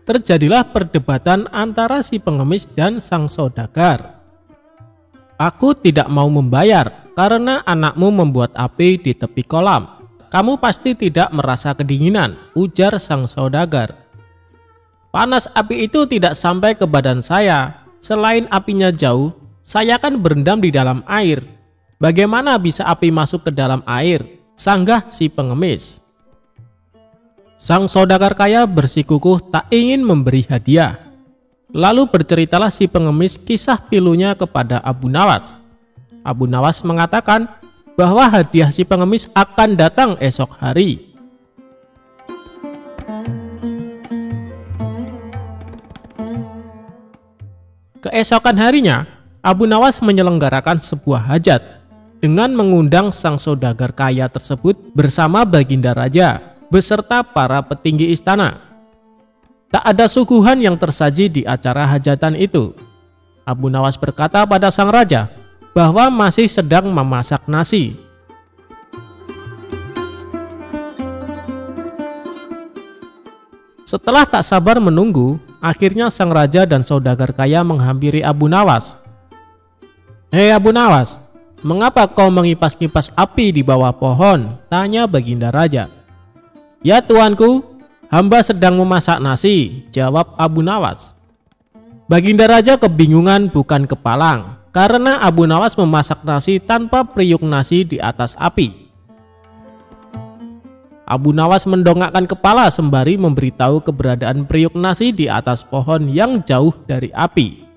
Terjadilah perdebatan antara si pengemis dan sang saudagar. "Aku tidak mau membayar karena anakmu membuat api di tepi kolam. Kamu pasti tidak merasa kedinginan," ujar sang saudagar. "Panas api itu tidak sampai ke badan saya. Selain apinya jauh, saya kan berendam di dalam air. Bagaimana bisa api masuk ke dalam air?" sanggah si pengemis. Sang saudagar kaya bersikukuh tak ingin memberi hadiah. Lalu berceritalah si pengemis kisah pilunya kepada Abu Nawas. Abu Nawas mengatakan bahwa hadiah si pengemis akan datang esok hari. Keesokan harinya, Abu Nawas menyelenggarakan sebuah hajat. dengan mengundang sang saudagar kaya tersebut bersama Baginda Raja beserta para petinggi istana. Tak ada suguhan yang tersaji di acara hajatan itu. Abu Nawas berkata pada sang raja bahwa masih sedang memasak nasi. Setelah tak sabar menunggu, akhirnya sang raja dan saudagar kaya menghampiri Abu Nawas. "Hei Abu Nawas, mengapa kau mengipas-kipas api di bawah pohon?" tanya Baginda Raja. "Ya tuanku, hamba sedang memasak nasi," jawab Abu Nawas. Baginda Raja kebingungan bukan kepalang, karena Abu Nawas memasak nasi tanpa periuk nasi di atas api. Abu Nawas mendongakkan kepala sembari memberitahu keberadaan periuk nasi di atas pohon yang jauh dari api.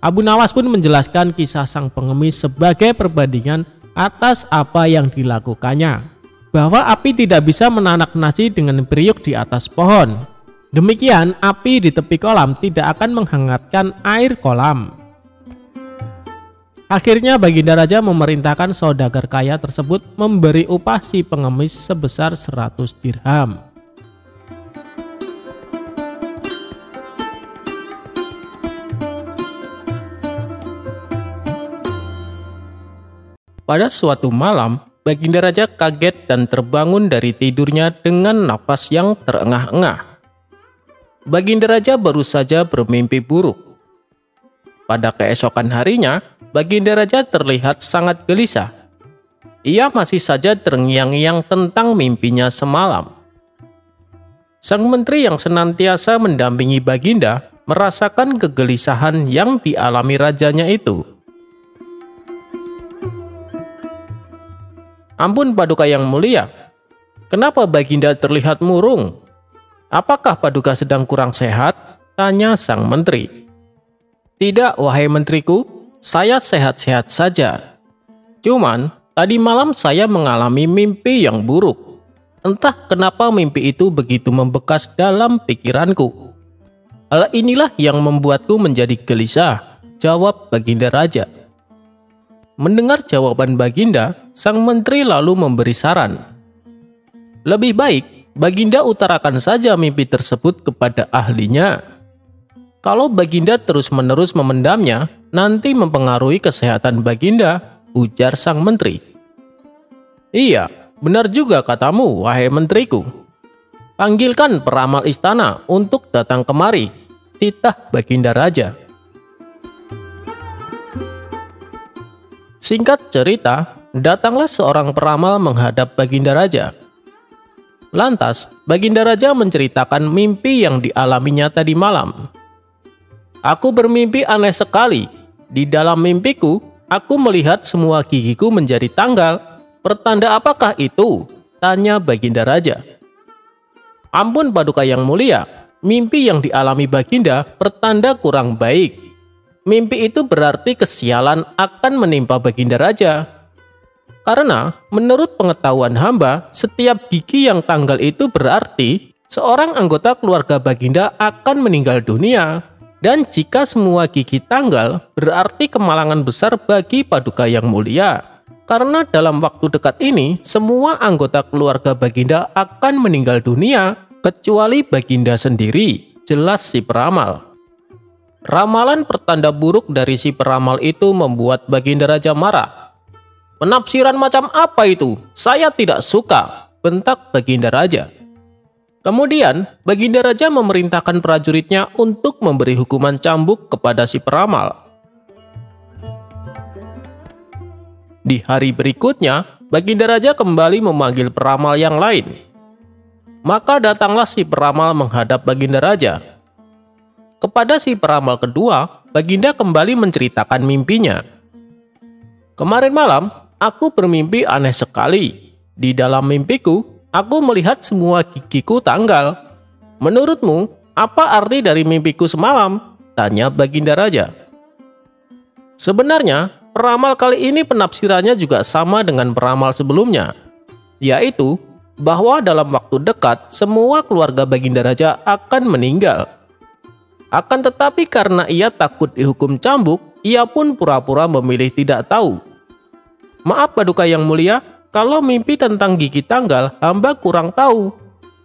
Abu Nawas pun menjelaskan kisah sang pengemis sebagai perbandingan atas apa yang dilakukannya, bahwa api tidak bisa menanak nasi dengan periuk di atas pohon. Demikian, api di tepi kolam tidak akan menghangatkan air kolam. Akhirnya Baginda Raja memerintahkan saudagar kaya tersebut memberi upah si pengemis sebesar 100 dirham. Pada suatu malam, Baginda Raja kaget dan terbangun dari tidurnya dengan nafas yang terengah-engah. Baginda Raja baru saja bermimpi buruk. Pada keesokan harinya, Baginda Raja terlihat sangat gelisah. Ia masih saja terngiang-ngiang tentang mimpinya semalam. Sang menteri yang senantiasa mendampingi Baginda merasakan kegelisahan yang dialami rajanya itu. "Ampun Paduka yang mulia, kenapa Baginda terlihat murung? Apakah Paduka sedang kurang sehat?" tanya sang menteri. "Tidak, wahai menteriku. Saya sehat-sehat saja. Cuman, tadi malam saya mengalami mimpi yang buruk. Entah kenapa mimpi itu begitu membekas dalam pikiranku. Hal inilah yang membuatku menjadi gelisah," jawab Baginda Raja. Mendengar jawaban Baginda, sang menteri lalu memberi saran. Lebih baik, Baginda utarakan saja mimpi tersebut kepada ahlinya. Kalau Baginda terus-menerus memendamnya, nanti mempengaruhi kesehatan Baginda, ujar sang menteri. "Iya, benar juga katamu, wahai menteriku. Panggilkan peramal istana untuk datang kemari," titah Baginda Raja. Singkat cerita, datanglah seorang peramal menghadap Baginda Raja. Lantas, Baginda Raja menceritakan mimpi yang dialaminya tadi malam. "Aku bermimpi aneh sekali. Di dalam mimpiku, aku melihat semua gigiku menjadi tanggal. Pertanda apakah itu?" tanya Baginda Raja. "Ampun Paduka yang mulia, mimpi yang dialami Baginda pertanda kurang baik. Mimpi itu berarti kesialan akan menimpa Baginda Raja. Karena menurut pengetahuan hamba, setiap gigi yang tanggal itu berarti seorang anggota keluarga Baginda akan meninggal dunia. Dan jika semua gigi tanggal, berarti kemalangan besar bagi Paduka yang mulia. Karena dalam waktu dekat ini, semua anggota keluarga Baginda akan meninggal dunia, kecuali Baginda sendiri," jelas si peramal. Ramalan pertanda buruk dari si peramal itu membuat Baginda Raja marah. "Penafsiran macam apa itu? Saya tidak suka," bentak Baginda Raja. Kemudian, Baginda Raja memerintahkan prajuritnya untuk memberi hukuman cambuk kepada si peramal. Di hari berikutnya, Baginda Raja kembali memanggil peramal yang lain. Maka datanglah si peramal menghadap Baginda Raja. Kepada si peramal kedua, Baginda kembali menceritakan mimpinya. "Kemarin malam, aku bermimpi aneh sekali. Di dalam mimpiku, aku melihat semua gigiku tanggal. Menurutmu, apa arti dari mimpiku semalam?" tanya Baginda Raja. Sebenarnya, peramal kali ini penafsirannya juga sama dengan peramal sebelumnya, yaitu bahwa dalam waktu dekat semua keluarga Baginda Raja akan meninggal. Akan tetapi karena ia takut dihukum cambuk, ia pun pura-pura memilih tidak tahu. Maaf Paduka yang mulia, kalau mimpi tentang gigi tanggal hamba kurang tahu.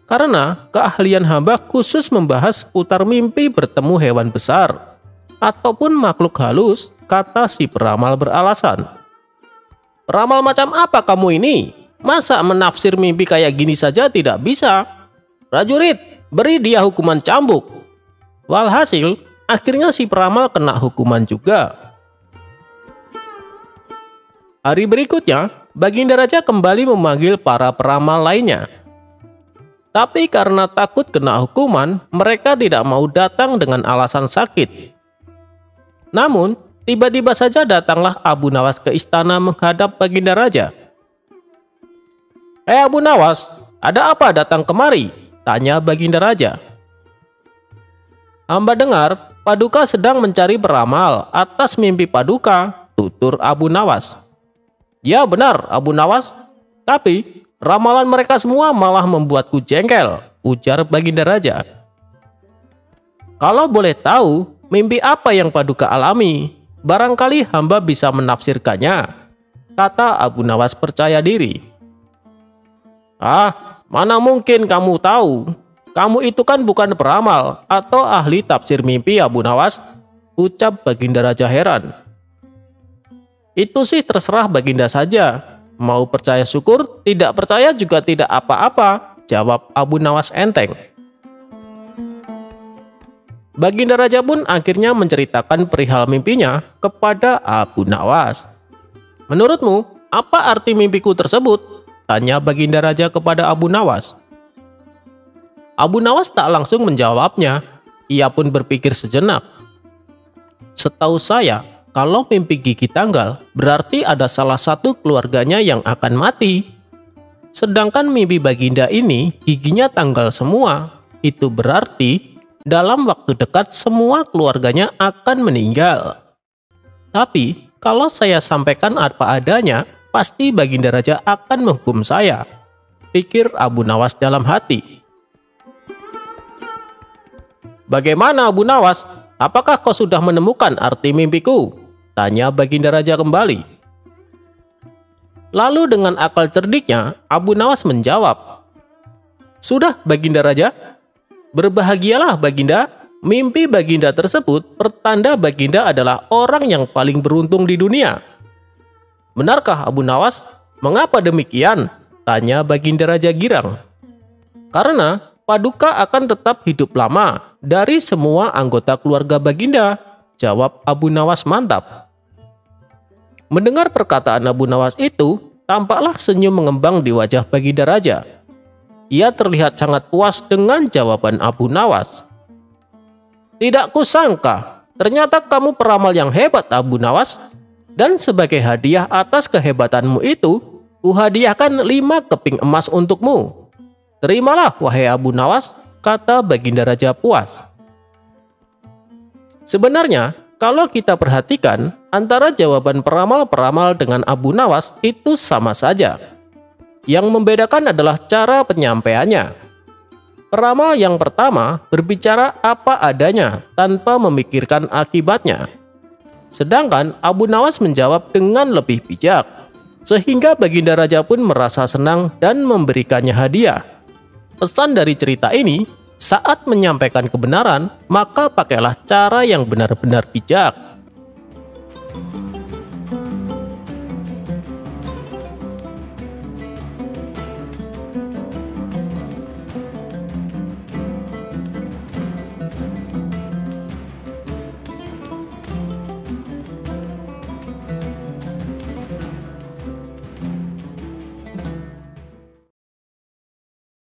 Karena keahlian hamba khusus membahas putar mimpi bertemu hewan besar ataupun makhluk halus, kata si peramal beralasan. Peramal macam apa kamu ini? Masa menafsir mimpi kayak gini saja tidak bisa? Prajurit, beri dia hukuman cambuk. Walhasil, akhirnya si peramal kena hukuman juga. Hari berikutnya, Baginda Raja kembali memanggil para peramal lainnya. Tapi karena takut kena hukuman, mereka tidak mau datang dengan alasan sakit. Namun, tiba-tiba saja datanglah Abu Nawas ke istana menghadap Baginda Raja. Abu Nawas, ada apa datang kemari? Tanya Baginda Raja. Hamba dengar Paduka sedang mencari peramal atas mimpi Paduka, tutur Abu Nawas. Ya benar Abu Nawas, tapi ramalan mereka semua malah membuatku jengkel, ujar Baginda Raja. Kalau boleh tahu, mimpi apa yang Paduka alami? Barangkali hamba bisa menafsirkannya, kata Abu Nawas percaya diri. Mana mungkin kamu tahu? Kamu itu kan bukan peramal atau ahli tafsir mimpi Abu Nawas, ucap Baginda Raja heran. Itu sih terserah Baginda saja. Mau percaya syukur, tidak percaya juga tidak apa-apa, jawab Abu Nawas enteng. Baginda Raja pun akhirnya menceritakan perihal mimpinya kepada Abu Nawas. Menurutmu, apa arti mimpiku tersebut? Tanya Baginda Raja kepada Abu Nawas. Abu Nawas tak langsung menjawabnya. Ia pun berpikir sejenak. Setahu saya, kalau mimpi gigi tanggal, berarti ada salah satu keluarganya yang akan mati. Sedangkan mimpi Baginda ini, giginya tanggal semua. Itu berarti, dalam waktu dekat semua keluarganya akan meninggal. Tapi, kalau saya sampaikan apa adanya, pasti Baginda Raja akan menghukum saya, pikir Abu Nawas dalam hati. Bagaimana Abu Nawas? Apakah kau sudah menemukan arti mimpiku? Tanya Baginda Raja kembali. Lalu dengan akal cerdiknya, Abu Nawas menjawab. Sudah Baginda Raja, berbahagialah Baginda. Mimpi Baginda tersebut pertanda Baginda adalah orang yang paling beruntung di dunia. Benarkah Abu Nawas? Mengapa demikian? Tanya Baginda Raja girang. Karena Paduka akan tetap hidup lama dari semua anggota keluarga Baginda, jawab Abu Nawas mantap. Mendengar perkataan Abu Nawas itu, tampaklah senyum mengembang di wajah Baginda Raja. Ia terlihat sangat puas dengan jawaban Abu Nawas. Tidak kusangka, ternyata kamu peramal yang hebat Abu Nawas. Dan sebagai hadiah atas kehebatanmu itu, kuhadiahkan 5 keping emas untukmu. Terimalah wahai Abu Nawas, kata Baginda Raja puas. Sebenarnya, kalau kita perhatikan, antara jawaban peramal-peramal dengan Abu Nawas itu sama saja. Yang membedakan adalah cara penyampaiannya. Peramal yang pertama berbicara apa adanya tanpa memikirkan akibatnya. Sedangkan Abu Nawas menjawab dengan lebih bijak, sehingga Baginda Raja pun merasa senang dan memberikannya hadiah. Pesan dari cerita ini, saat menyampaikan kebenaran, maka pakailah cara yang benar-benar bijak.